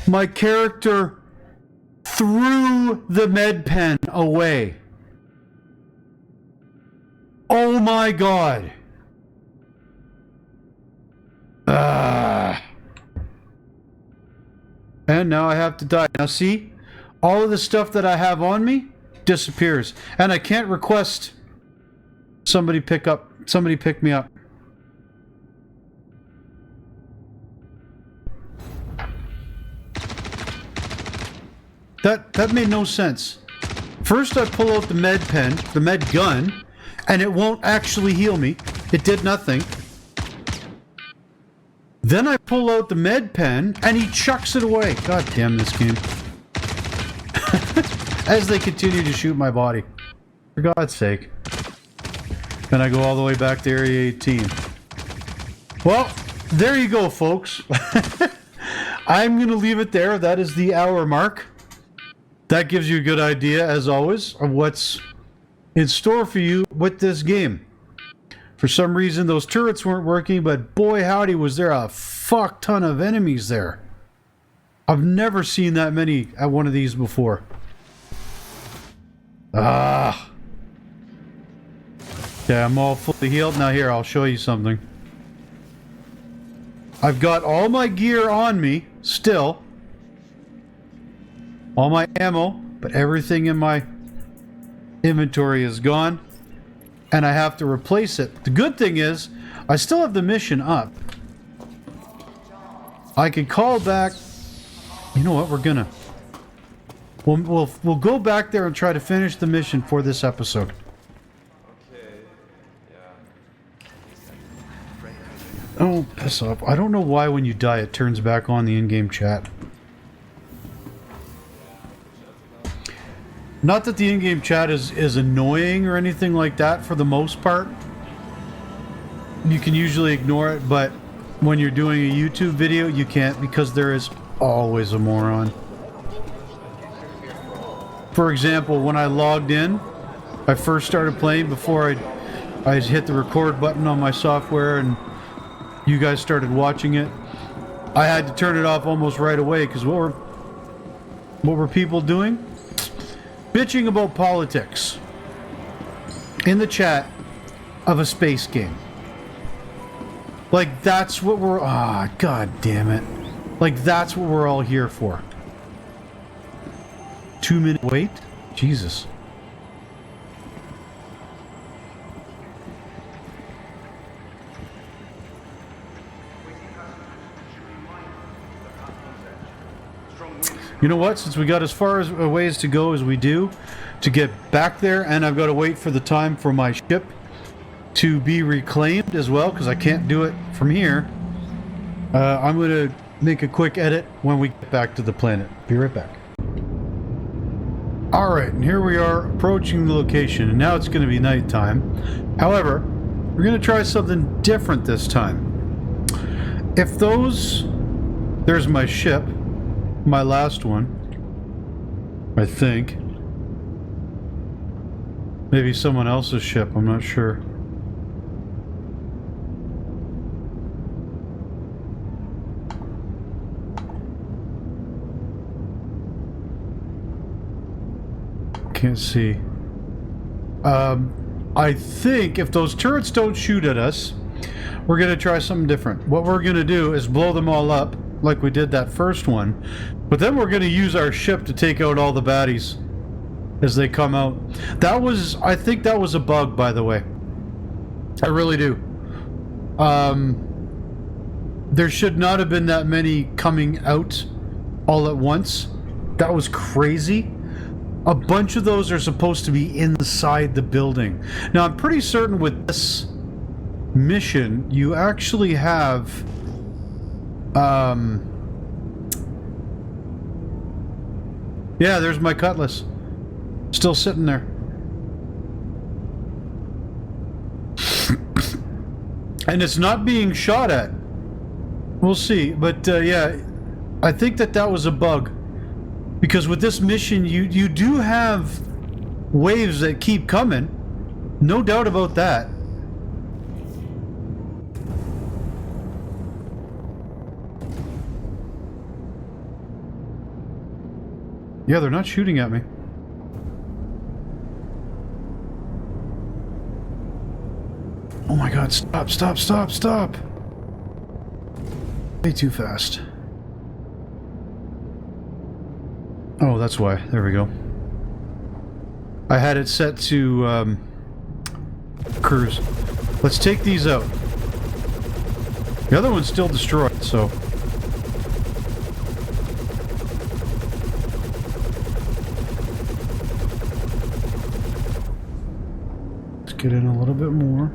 My character threw the med pen away. Oh my God. And now I have to die. Now see, all of the stuff that I have on me disappears. And I can't request somebody pick me up. That made no sense. First I pull out the med pen, the med gun, and it won't actually heal me. It did nothing. Then I pull out the med pen, and he chucks it away. God damn this game. As they continue to shoot my body. For God's sake. Then I go all the way back to Area 18. Well, there you go, folks. I'm going to leave it there. That is the hour mark. That gives you a good idea, as always, of what's in store for you with this game. For some reason, those turrets weren't working, but boy howdy was there a fuck ton of enemies there. I've never seen that many at one of these before. Ah. Okay, I'm all fully healed. Now here, I'll show you something. I've got all my gear on me, still. All my ammo, but everything in my inventory is gone. And I have to replace it. The good thing is, I still have the mission up. I can call back... You know what, we're gonna... We'll go back there and try to finish the mission for this episode. Okay. Oh, piss off. I don't know why when you die it turns back on the in-game chat. Not that the in-game chat is annoying or anything like that for the most part. You can usually ignore it, but when you're doing a YouTube video, you can't because there is always a moron. For example, when I logged in, I first started playing before I hit the record button on my software and you guys started watching it. I had to turn it off almost right away because what were people doing? Bitching about politics in the chat of a space game. Like that's what we're god damn it. Like that's what we're all here for. 2-minute wait? Jesus. You know what? Since we got as far as a ways to go as we do to get back there, and I've got to wait for the time for my ship to be reclaimed as well, because I can't do it from here, I'm going to make a quick edit when we get back to the planet. Be right back. Alright, and here we are approaching the location, and now it's going to be nighttime. However, we're going to try something different this time. If those... There's my ship. My last one, I think. Maybe someone else's ship, I'm not sure. Can't see. I think if those turrets don't shoot at us, we're going to try something different. What we're going to do is blow them all up like we did that first one, but then we're going to use our ship to take out all the baddies as they come out. I think that was a bug, by the way. I really do. There should not have been that many coming out all at once. That was crazy. A bunch of those are supposed to be inside the building. Now, I'm pretty certain with this mission, you actually have... Yeah, there's my cutlass. Still sitting there. And it's not being shot at. We'll see. But, yeah, I think that was a bug. Because with this mission, you do have waves that keep coming. No doubt about that. Yeah, they're not shooting at me. Oh my god, stop, stop, stop, stop! Way too fast. Oh, that's why. There we go. I had it set to, cruise. Let's take these out. The other one's still destroyed, so... Get in a little bit more.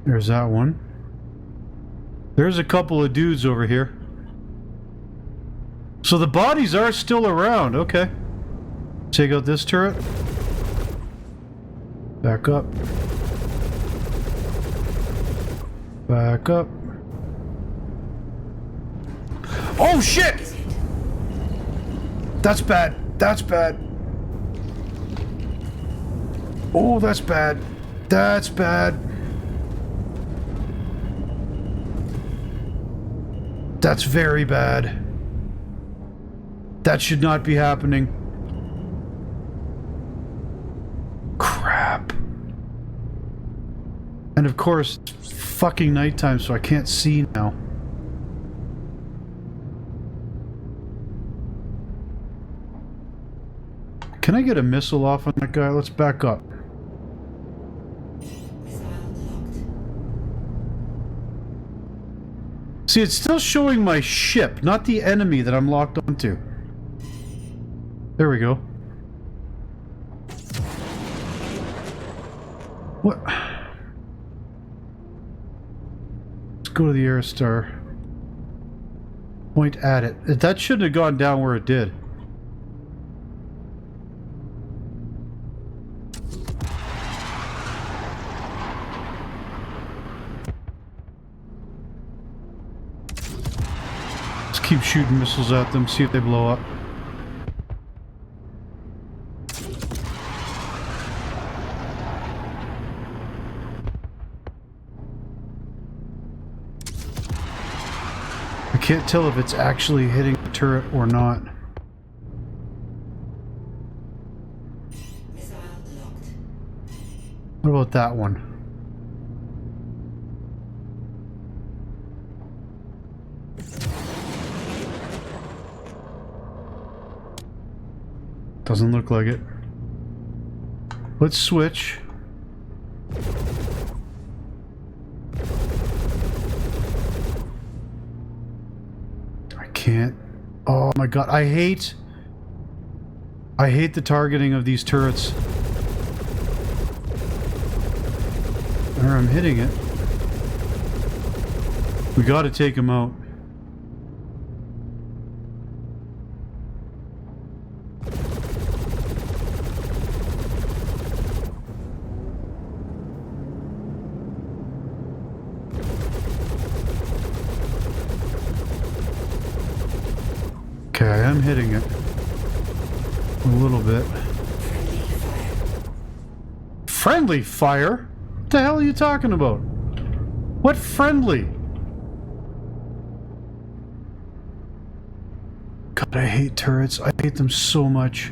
There's that one. There's a couple of dudes over here. So the bodies are still around. Okay. Take out this turret. Back up. Back up. Oh shit! That's bad. That's bad. Oh, that's bad. That's bad. That's very bad. That should not be happening. Crap. And of course, it's fucking nighttime, so I can't see now. Can I get a missile off on that guy? Let's back up. See, it's still showing my ship, not the enemy that I'm locked onto. There we go. What? Let's go to the air star. Point at it. That shouldn't have gone down where it did. Let's keep shooting missiles at them, see if they blow up. I can't tell if it's actually hitting the turret or not. Missile locked. What about that one? Doesn't look like it. Let's switch. Can't. Oh my god, I hate the targeting of these turrets. Or I'm hitting it. We gotta take him out. Okay, I'm hitting it. A little bit. Friendly fire? What the hell are you talking about? What friendly? God, I hate turrets. I hate them so much.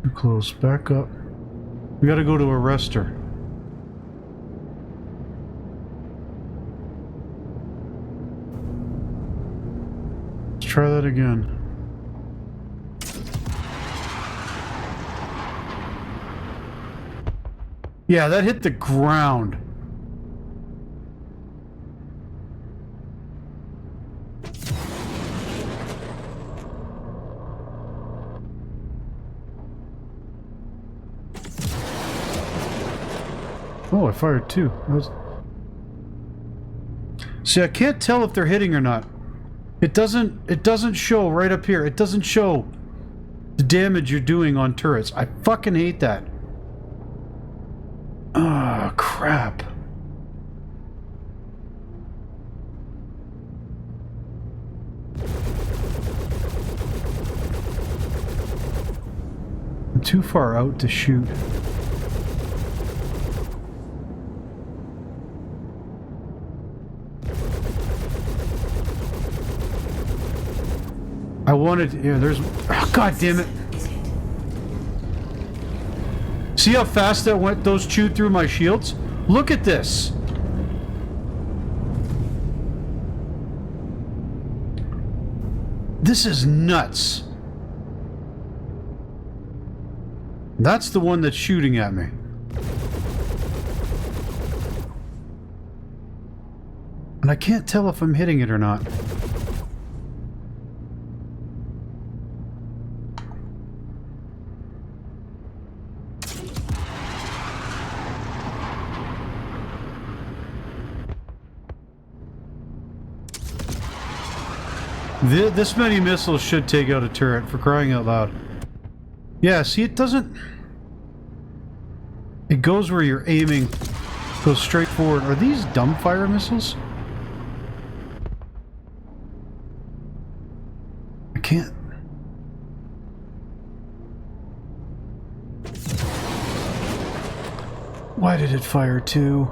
Too close. Back up. We gotta go to arrest her. Try that again. Yeah, that hit the ground. Oh, I fired two. See, I can't tell if they're hitting or not. It doesn't show right up here. It doesn't show the damage you're doing on turrets. I fucking hate that. Ah, crap. I'm too far out to shoot. I wanted, yeah, there's, oh, god damn it. See how fast that went, those chewed through my shields? Look at this. This is nuts. That's the one that's shooting at me. And I can't tell if I'm hitting it or not. This many missiles should take out a turret, for crying out loud. Yeah, see, it doesn't... It goes where you're aiming. Goes straight forward. Are these dumbfire missiles? I can't... Why did it fire two?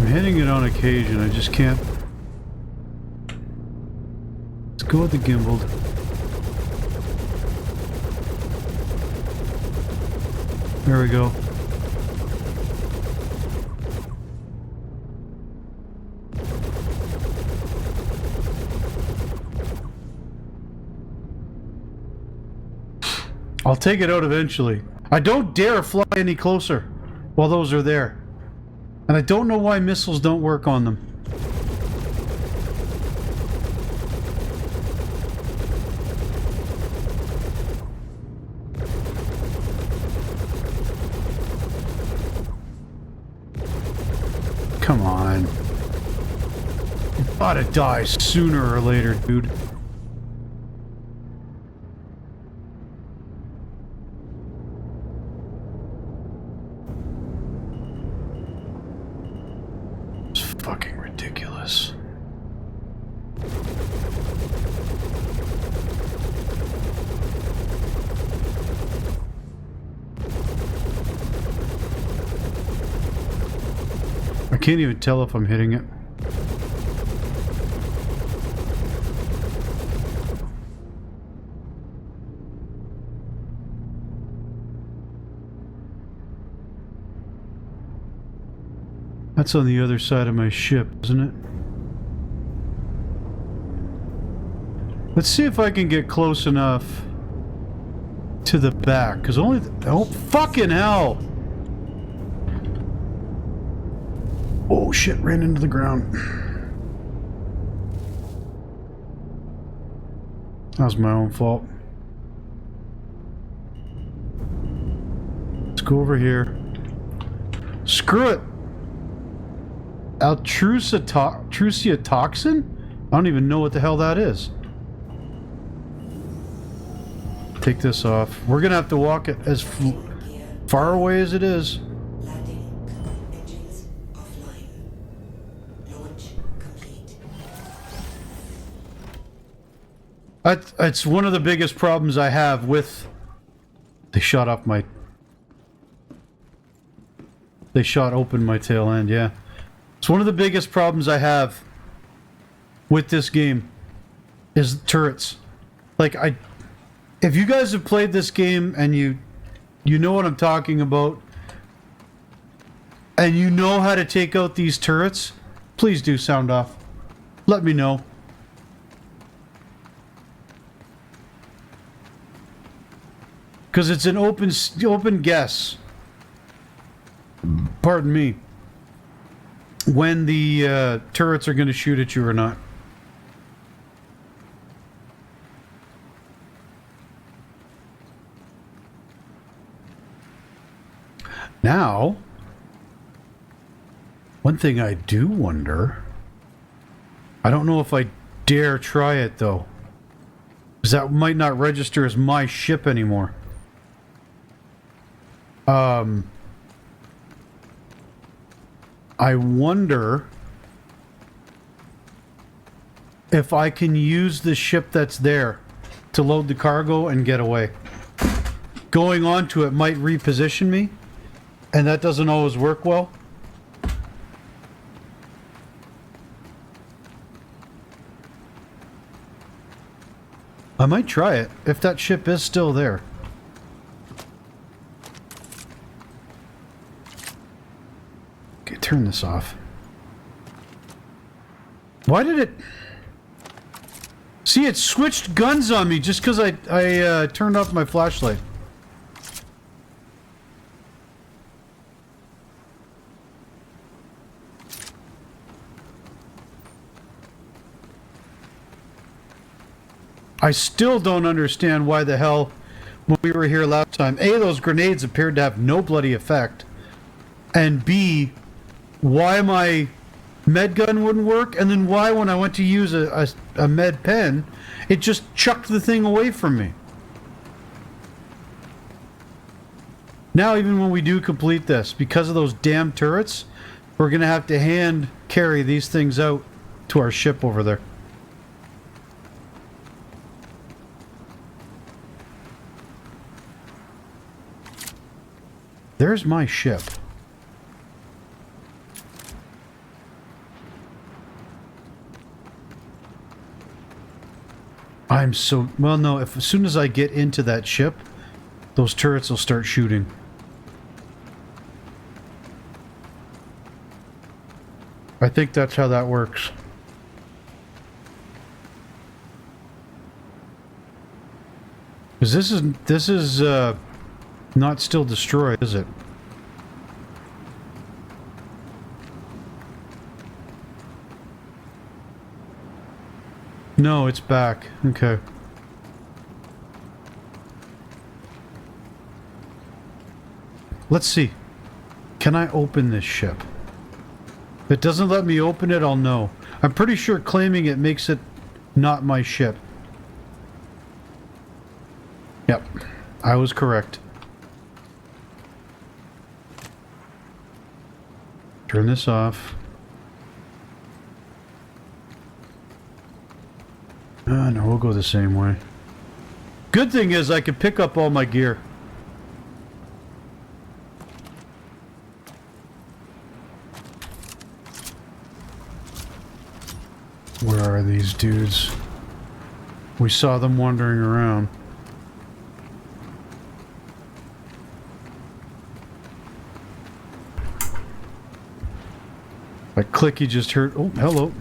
Hitting it on occasion, I just can't. Let's go with the gimbaled. There we go. I'll take it out eventually. I don't dare fly any closer while those are there. And I don't know why missiles don't work on them. Come on. You gotta die sooner or later, dude. It's fucking ridiculous. I can't even tell if I'm hitting it. That's on the other side of my ship, isn't it? Let's see if I can get close enough to the back, because only... oh, fucking hell! Oh shit, ran into the ground. That was my own fault. Let's go over here. Screw it! Altrusia toxin? I don't even know what the hell that is. Take this off. We're gonna have to walk it as far away as it is. It's one of the biggest problems I have with... They shot off my... They shot open my tail end, yeah. It's one of the biggest problems I have with this game is turrets. Like, if you guys have played this game and you know what I'm talking about, and you know how to take out these turrets, please do sound off. Let me know. Because it's an open guess. Pardon me. When the turrets are going to shoot at you or not. Now, one thing I do wonder, I don't know if I dare try it though, because that might not register as my ship anymore. I wonder if I can use the ship that's there to load the cargo and get away. Going onto it might reposition me, and that doesn't always work well. I might try it if that ship is still there. Okay, turn this off. Why did it... See, it switched guns on me just because I turned off my flashlight. I still don't understand why the hell, when we were here last time, A, those grenades appeared to have no bloody effect, and B, why my med gun wouldn't work, and then why when I went to use a med pen, it just chucked the thing away from me. Now even when we do complete this, because of those damn turrets, we're going to have to hand carry these things out to our ship over there. There's my ship. I'm so... Well, no, as soon as I get into that ship, those turrets will start shooting. I think that's how that works. Because this is not still destroyed, is it? No, it's back. Okay. Let's see. Can I open this ship? If it doesn't let me open it, I'll know. I'm pretty sure claiming it makes it not my ship. Yep. I was correct. Turn this off. No, we'll go the same way. Good thing is I can pick up all my gear. Where are these dudes? We saw them wandering around. That click you just heard. Oh, hello.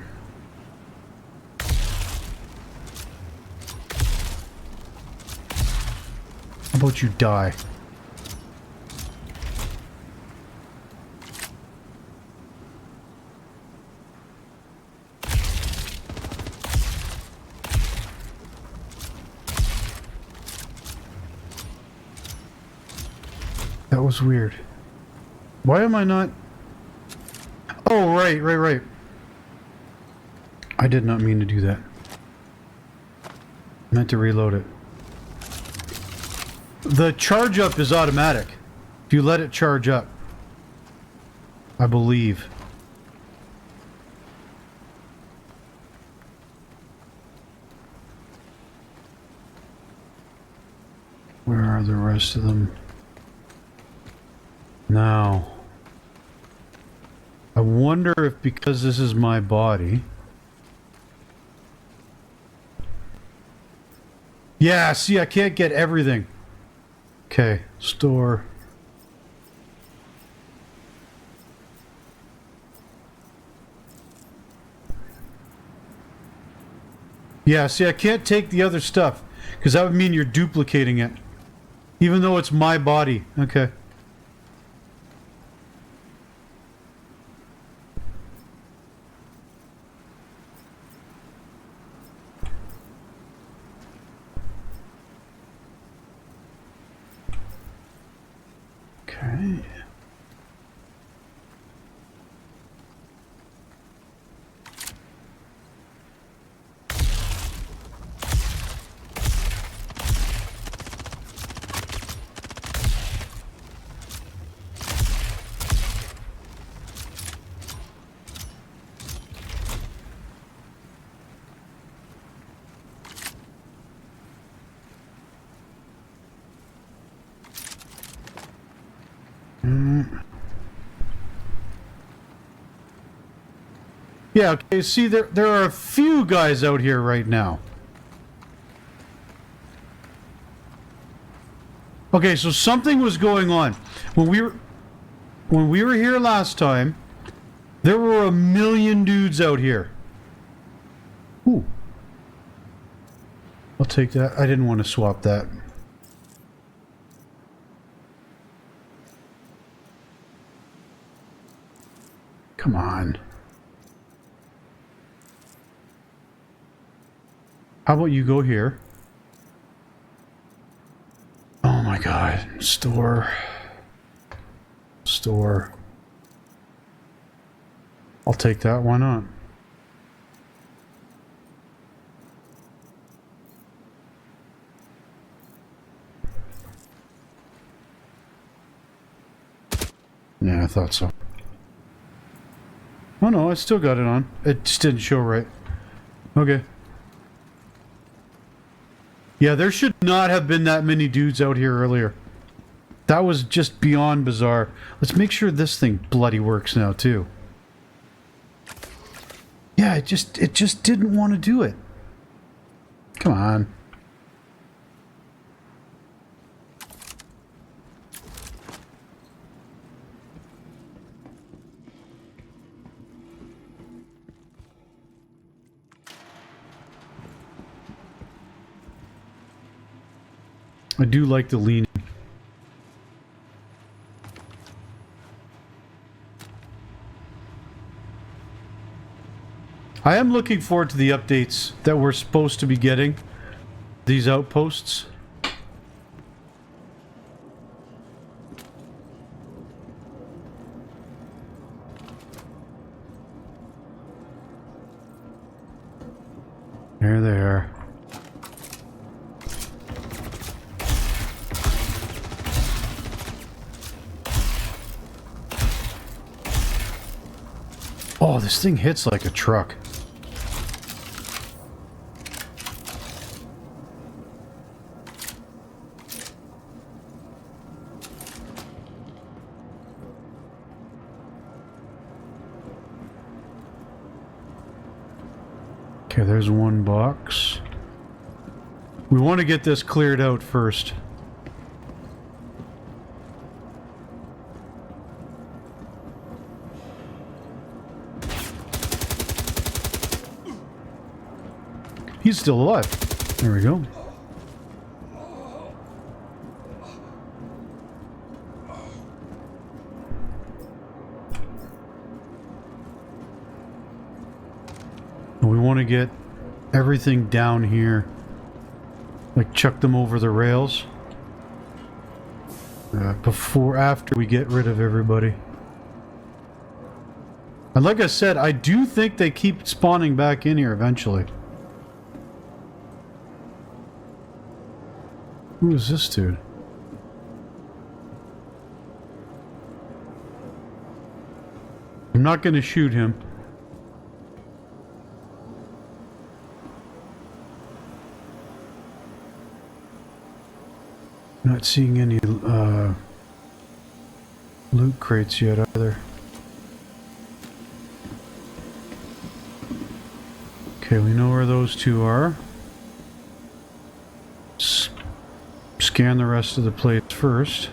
How about you die? That was weird. Why am I not... Oh, right. I did not mean to do that. I meant to reload it. The charge up is automatic. If you let it charge up. I believe. Where are the rest of them? Now, I wonder if because this is my body... Yeah, see, I can't get everything. Okay, store. Yeah, see, I can't take the other stuff, because that would mean you're duplicating it. Even though it's my body. Okay. Okay. Yeah, okay, see, there are a few guys out here right now. Okay, so something was going on. When we were here last time, there were 1 million dudes out here. Ooh. I'll take that. I didn't want to swap that. Come on. How about you go here? Oh my god. Store. Store. I'll take that. Why not? Yeah, I thought so. Oh no, I still got it on. It just didn't show right. Okay. Yeah, there should not have been that many dudes out here earlier. That was just beyond bizarre. Let's make sure this thing bloody works now, too. Yeah, it just didn't want to do it. Come on. I do like the leaning. I am looking forward to the updates that we're supposed to be getting. These outposts. There they are. Oh, this thing hits like a truck. Okay, there's one box. We want to get this cleared out first. He's still alive. There we go. We want to get everything down here. Like chuck them over the rails. After we get rid of everybody. And like I said, I do think they keep spawning back in here eventually. Who is this dude? I'm not going to shoot him. Not seeing any loot crates yet either. Okay, we know where those two are. Scan the rest of the plates first.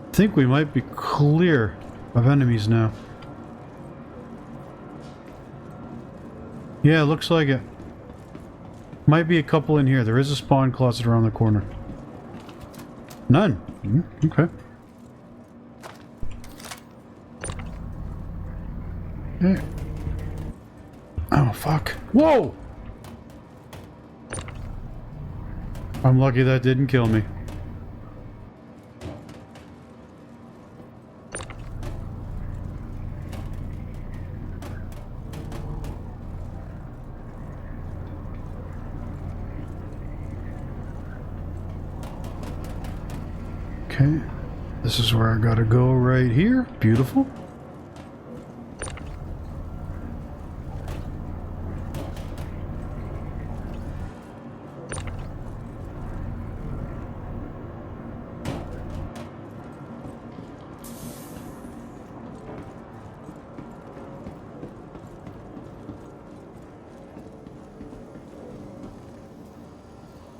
I think we might be clear of enemies now. Yeah, looks like it. Might be a couple in here. There is a spawn closet around the corner. None. Okay. Okay. Oh, fuck. Whoa! I'm lucky that didn't kill me. Okay, this is where I gotta go right here. Beautiful.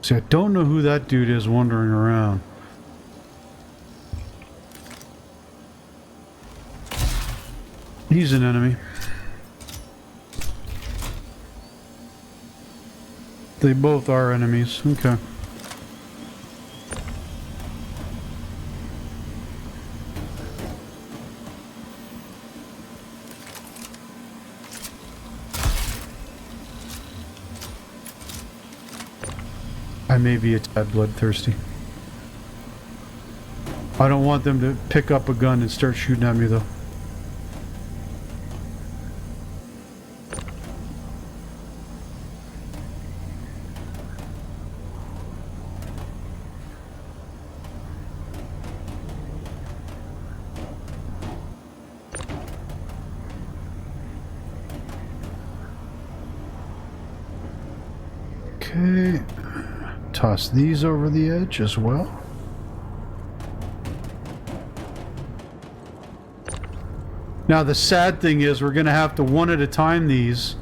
See, I don't know who that dude is wandering around. He's an enemy. They both are enemies. Okay. I may be a tad bloodthirsty. I don't want them to pick up a gun and start shooting at me though. Okay. Toss these over the edge as well. Now the sad thing is we're going to have to one at a time these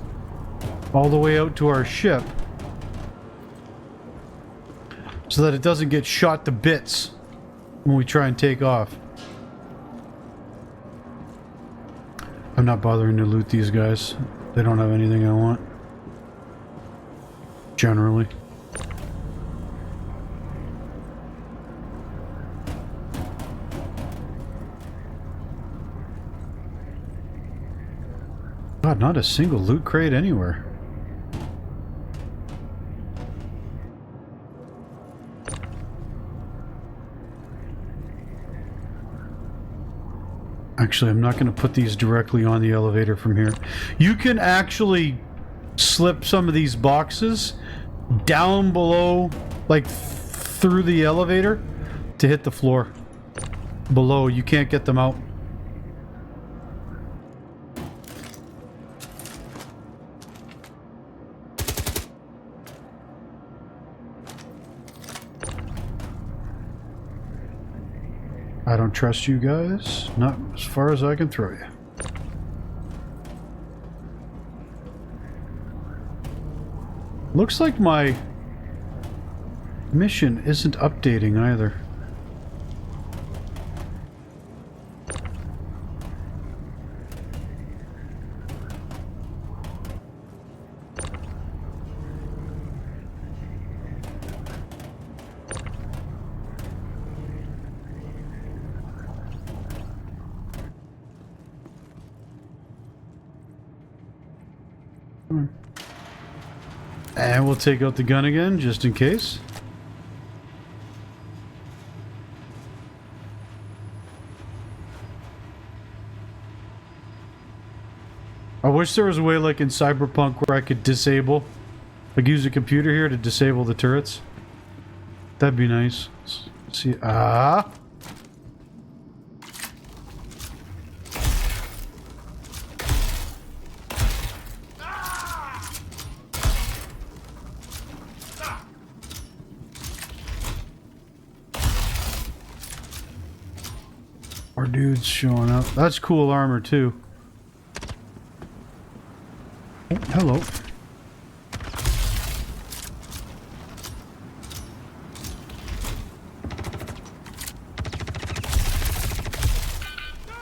all the way out to our ship so that it doesn't get shot to bits when we try and take off. I'm not bothering to loot these guys. They don't have anything I want. generally. God, not a single loot crate anywhere. Actually, I'm not going to put these directly on the elevator from here. You can actually slip some of these boxes down below, like through the elevator, to hit the floor. Below, you can't get them out. I don't trust you guys. Not as far as I can throw you. Looks like my mission isn't updating either. And we'll take out the gun again, just in case. I wish there was a way like in Cyberpunk where I could disable, like use a computer here to disable the turrets. That'd be nice. Let's see. Ah! More dudes showing up. That's cool armor too. Oh, hello.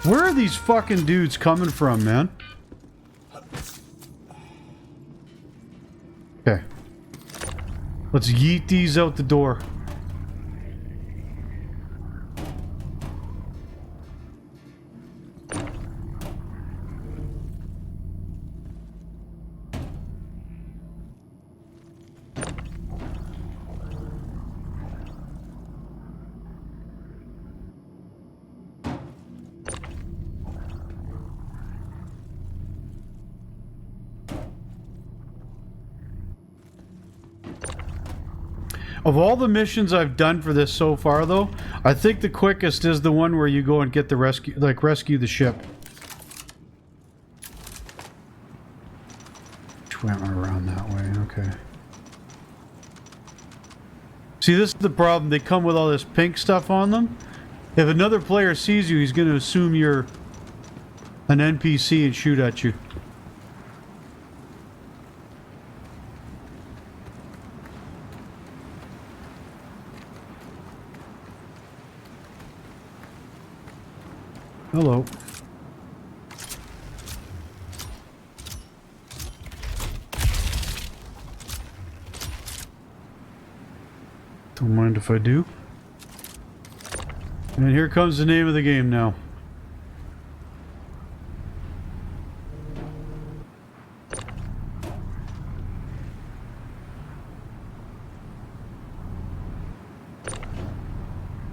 Where are these fucking dudes coming from, man? Okay. Let's yeet these out the door. Of all the missions I've done for this so far, though, I think the quickest is the one where you go and get the rescue, like rescue the ship. Which went around that way, okay. See, this is the problem. They come with all this pink stuff on them. If another player sees you, he's going to assume you're an NPC and shoot at you. Hello. Don't mind if I do. And here comes the name of the game now.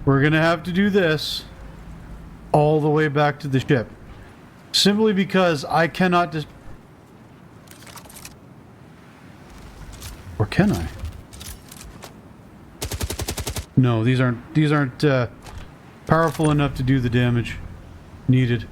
We're gonna have to do this all the way back to the ship. Simply because I cannot just... Or can I? No, these aren't powerful enough to do the damage needed.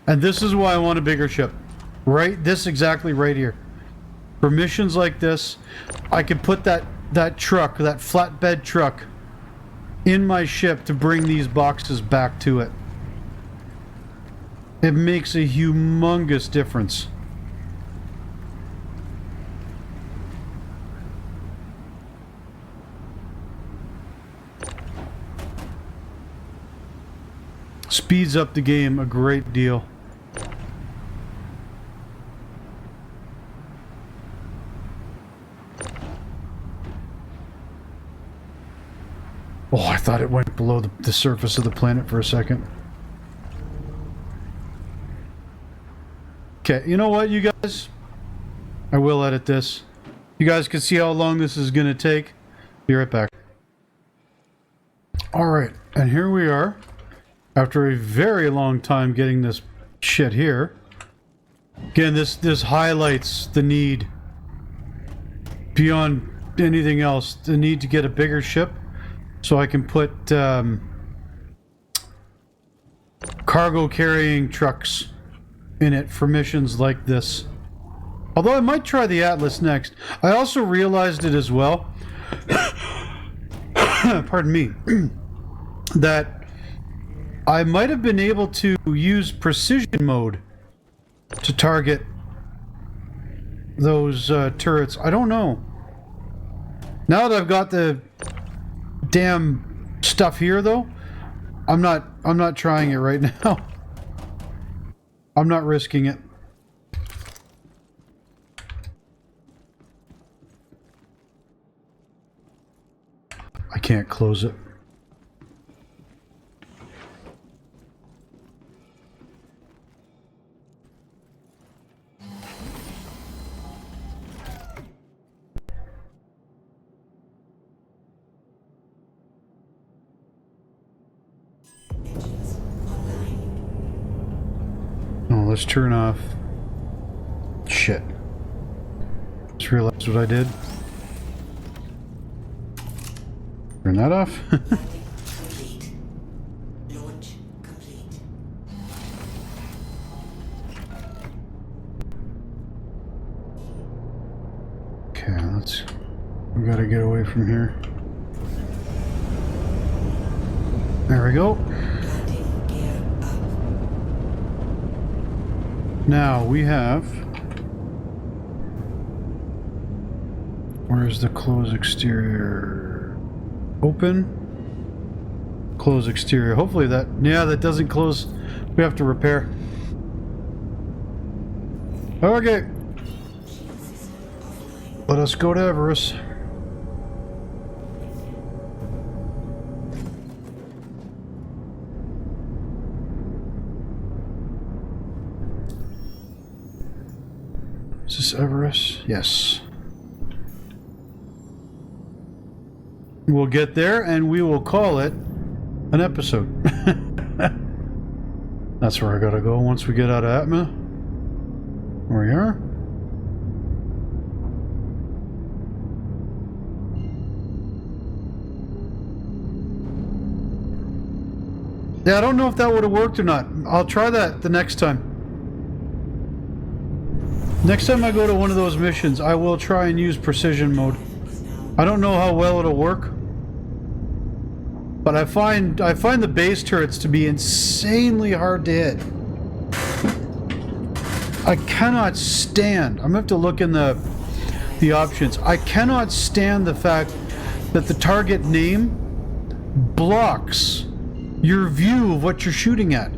And this is why I want a bigger ship. Right? This exactly right here. For missions like this, I could put that truck, that flatbed truck, in my ship to bring these boxes back to it. It makes a humongous difference. Speeds up the game a great deal. Oh, I thought it went below the surface of the planet for a second. Okay, you know what, you guys? I will edit this. You guys can see how long this is going to take. Be right back. Alright, and here we are. After a very long time getting this shit here. Again, this highlights the need. Beyond anything else, the need to get a bigger ship. So I can put cargo carrying trucks in it for missions like this. Although I might try the Atlas next. I also realized it as well. Pardon me. That I might have been able to use precision mode to target those turrets. I don't know. Now that I've got the damn stuff here, though, I'm not trying it right now. I'm not risking it. I can't close it. Oh, let's turn off. Shit. Just realized what I did. Turn that off. Complete. Launch complete. Okay, we gotta get away from here. There we go. Landing gear up. Now we have... Where's the close exterior? Open. Close exterior. Hopefully that... Yeah, that doesn't close. We have to repair. Okay. Let us go to Everest. Is this Everest? Yes. We'll get there and we will call it an episode. That's where I gotta go once we get out of Atma. There we are. Yeah, I don't know if that would have worked or not. I'll try that the next time. Next time I go to one of those missions, I will try and use precision mode. I don't know how well it'll work, but I find the base turrets to be insanely hard to hit. I cannot stand. I'm gonna have to look in the options. I cannot stand the fact that the target name blocks your view of what you're shooting at.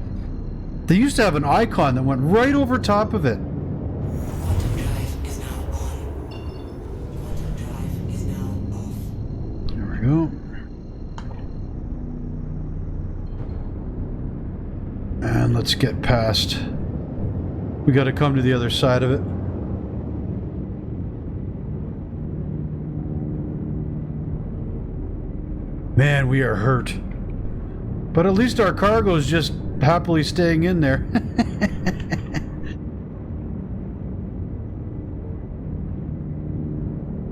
They used to have an icon that went right over top of it. Quantum drive is now on. Quantum drive is now off. There we go. And let's get past. We got to come to the other side of it. Man, we are hurt. But at least our cargo is just happily staying in there.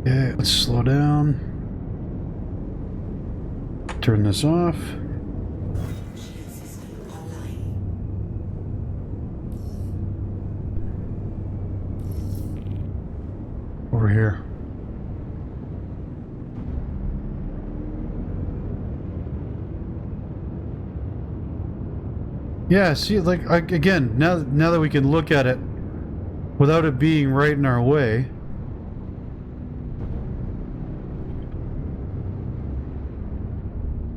Okay, let's slow down. Turn this off. Shield system online. Over here. Yeah, see, like, again, now that we can look at it without it being right in our way.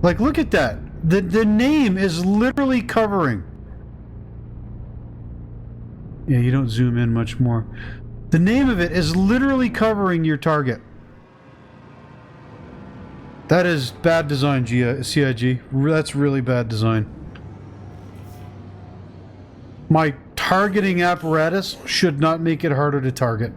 Like, look at that. the name is literally covering. Yeah, you don't zoom in much more. The name of it is literally covering your target. That is bad design, CIG. That's really bad design. My targeting apparatus should not make it harder to target.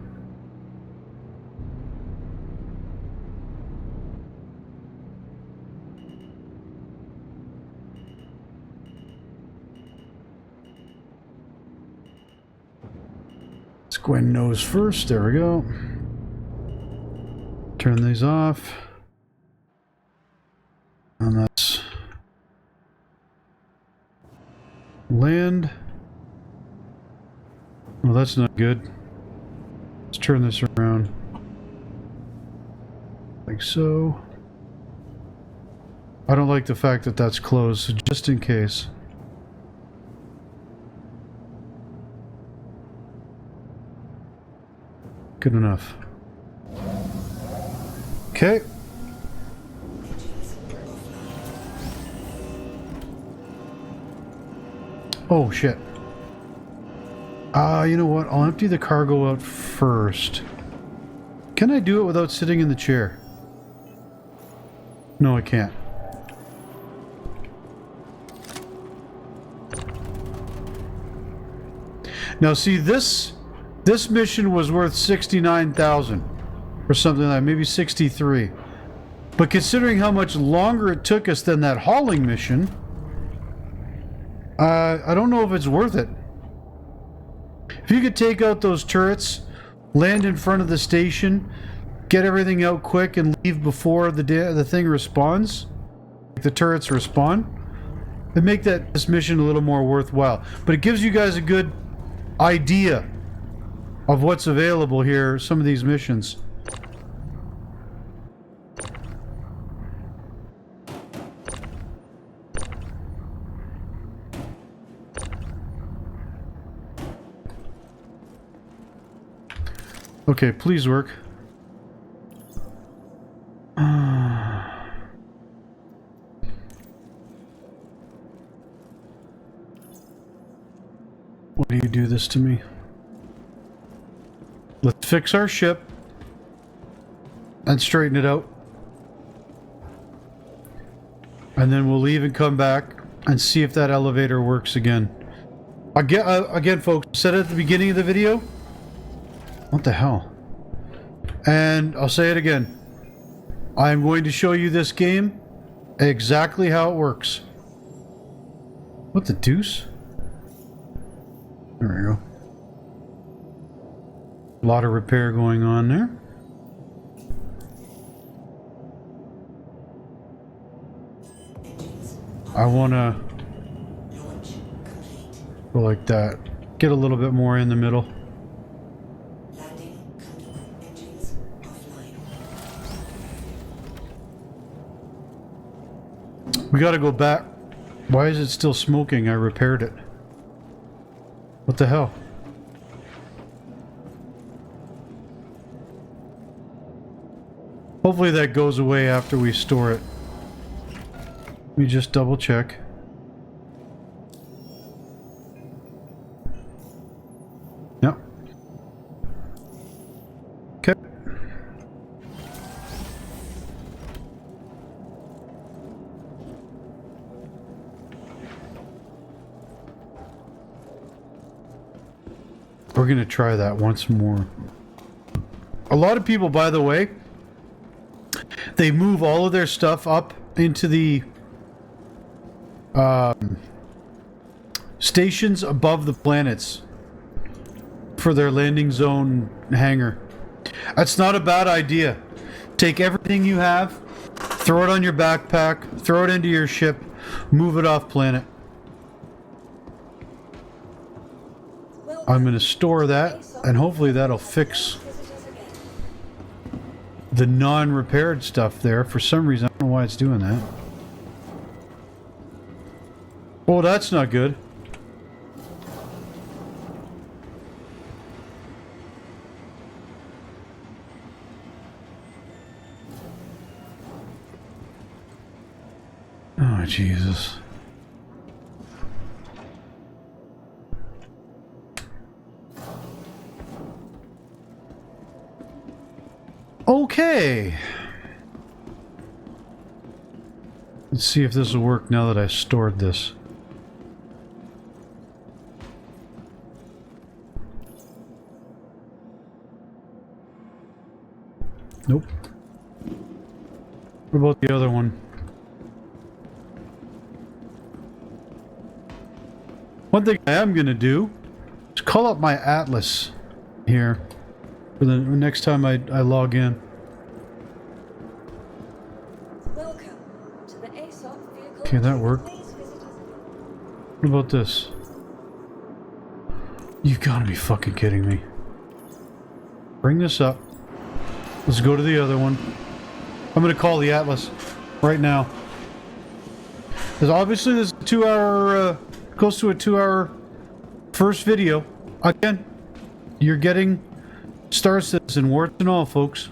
Let's go in nose first. There we go. Turn these off. And that's land. Well, that's not good. Let's turn this around. Like so. I don't like the fact that that's closed, so just in case. Good enough. Okay. Oh, shit. You know what? I'll empty the cargo out first. Can I do it without sitting in the chair? No, I can't. Now, see, this mission was worth 69,000 or something like that, maybe 63. But considering how much longer it took us than that hauling mission, I don't know if it's worth it. If you could take out those turrets, land in front of the station, get everything out quick, and leave before the thing respawns, like the turrets respawn, it'd make this mission a little more worthwhile. But it gives you guys a good idea of what's available here, some of these missions. Okay, please work. Why do you do this to me? Let's fix our ship and straighten it out. And then we'll leave and come back and see if that elevator works again. Again, folks, I said at the beginning of the video. What the hell? And I'll say it again. I'm going to show you this game exactly how it works. What the deuce? There we go. A lot of repair going on there. I want to go like that. Get a little bit more in the middle. We gotta go back. Why is it still smoking? I repaired it. What the hell? Hopefully that goes away after we store it. Let me just double check. Yep. Okay. We're gonna try that once more. A lot of people, by the way, they move all of their stuff up into the stations above the planets for their landing zone hangar. That's not a bad idea. Take everything you have, throw it on your backpack, throw it into your ship, move it off planet. I'm going to store that, and hopefully that'll fix the non-repaired stuff there. For some reason, I don't know why it's doing that. Oh, that's not good. Oh, Jesus. Okay. Let's see if this will work now that I stored this. Nope. What about the other one? One thing I am going to do is call up my atlas here for the next time I log in. Welcome to the ASOP vehicle. Okay, that worked. Please visit us. What about this? You've got to be fucking kidding me. Bring this up. Let's go to the other one. I'm going to call the atlas right now. Because obviously this is a 2-hour, close to a 2-hour first video. Again, you're getting Star Citizen, warts and all, folks.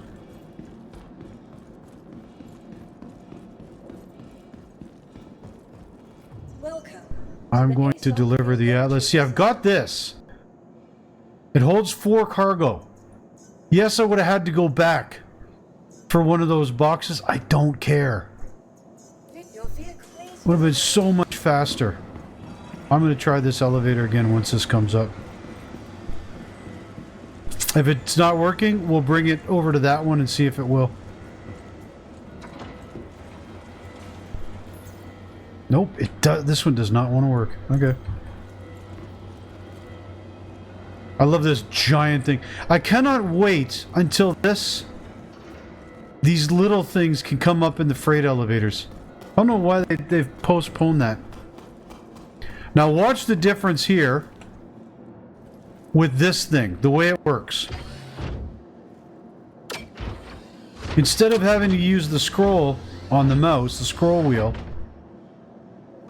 Welcome. I'm going to deliver the atlas. See, I've got this. It holds 4 cargo. Yes, I would have had to go back for one of those boxes. I don't care. Your vehicle, please. Would have been so much faster. I'm going to try this elevator again once this comes up. If it's not working, we'll bring it over to that one and see if it will. Nope, it does. This one does not want to work. Okay. I love this giant thing. I cannot wait until these little things can come up in the freight elevators. I don't know why they've postponed that. Now watch the difference here with this thing, the way it works. Instead of having to use the scroll on the mouse, the scroll wheel,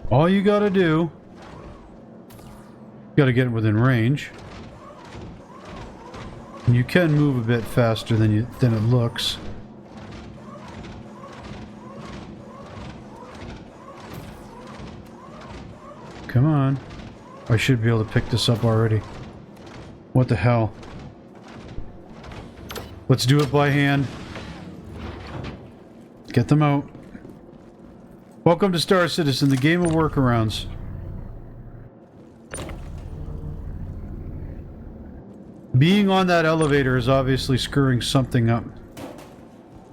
all you gotta do, you gotta get within range. And you can move a bit faster than it looks. Come on. I should be able to pick this up already. What the hell? Let's do it by hand. Get them out. Welcome to Star Citizen, the game of workarounds. Being on that elevator is obviously screwing something up.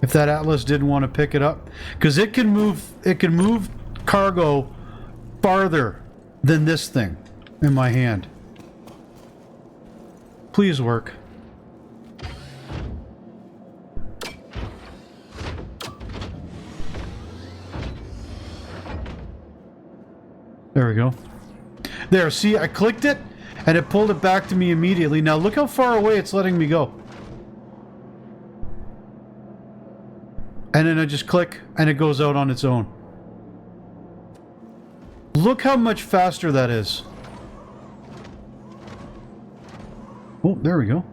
If that atlas didn't want to pick it up, because it can move cargo farther than this thing in my hand. Please work. There we go. There, see, I clicked it and it pulled it back to me immediately. Now look how far away it's letting me go. And then I just click and it goes out on its own. Look how much faster that is. Oh, there we go.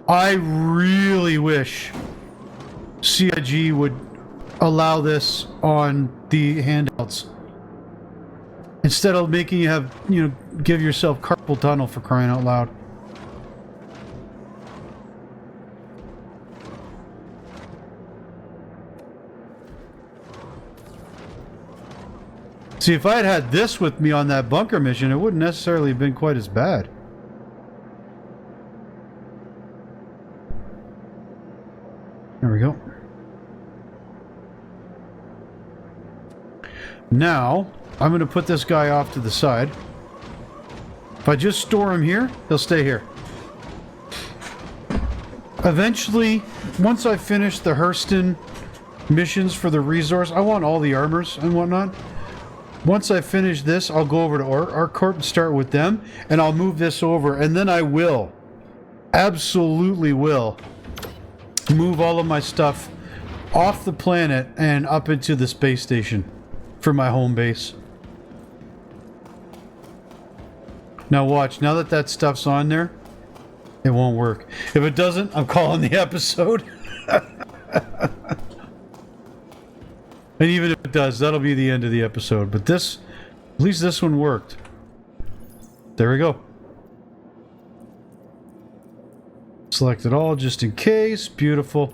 I really wish CIG would allow this on the handhelds. Instead of making you have, give yourself carpal tunnel, for crying out loud. See, if I had had this with me on that bunker mission, it wouldn't necessarily have been quite as bad. There we go. Now, I'm going to put this guy off to the side. If I just store him here, he'll stay here. Eventually, once I finish the Hurston missions for the resource, I want all the armors and whatnot. Once I finish this, I'll go over to ArcCorp and start with them, and I'll move this over, and then I will, absolutely will, move all of my stuff off the planet and up into the space station for my home base. Now watch, now that that stuff's on there, it won't work. If it doesn't, I'm calling the episode. And even if it does, that'll be the end of the episode. But this, at least this one worked. There we go. Select it all just in case. Beautiful.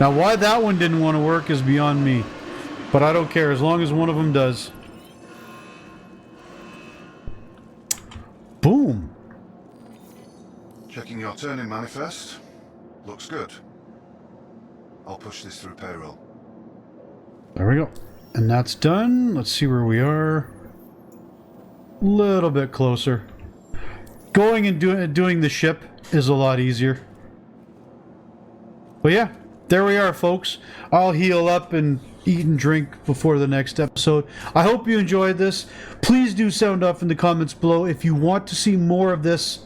Now why that one didn't want to work is beyond me. But I don't care as long as one of them does. Boom. Checking your turn in manifest. Looks good. I'll push this through payroll. There we go. And that's done. Let's see where we are. A little bit closer. Going and doing the ship is a lot easier. But yeah, there we are, folks. I'll heal up and eat and drink before the next episode. I hope you enjoyed this. Please do sound off in the comments below if you want to see more of this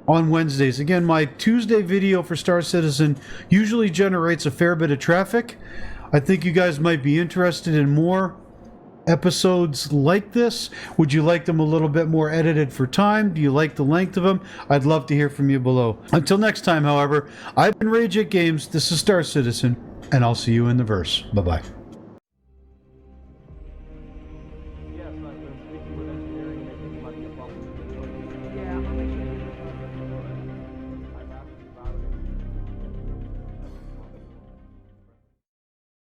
on Wednesdays. Again, my Tuesday video for Star Citizen usually generates a fair bit of traffic. I think you guys might be interested in more episodes like this. Would you like them a little bit more edited for time? Do you like the length of them? I'd love to hear from you below. Until next time, however, I've been Rage8 Games, this is Star Citizen, and I'll see you in the verse. Bye-bye.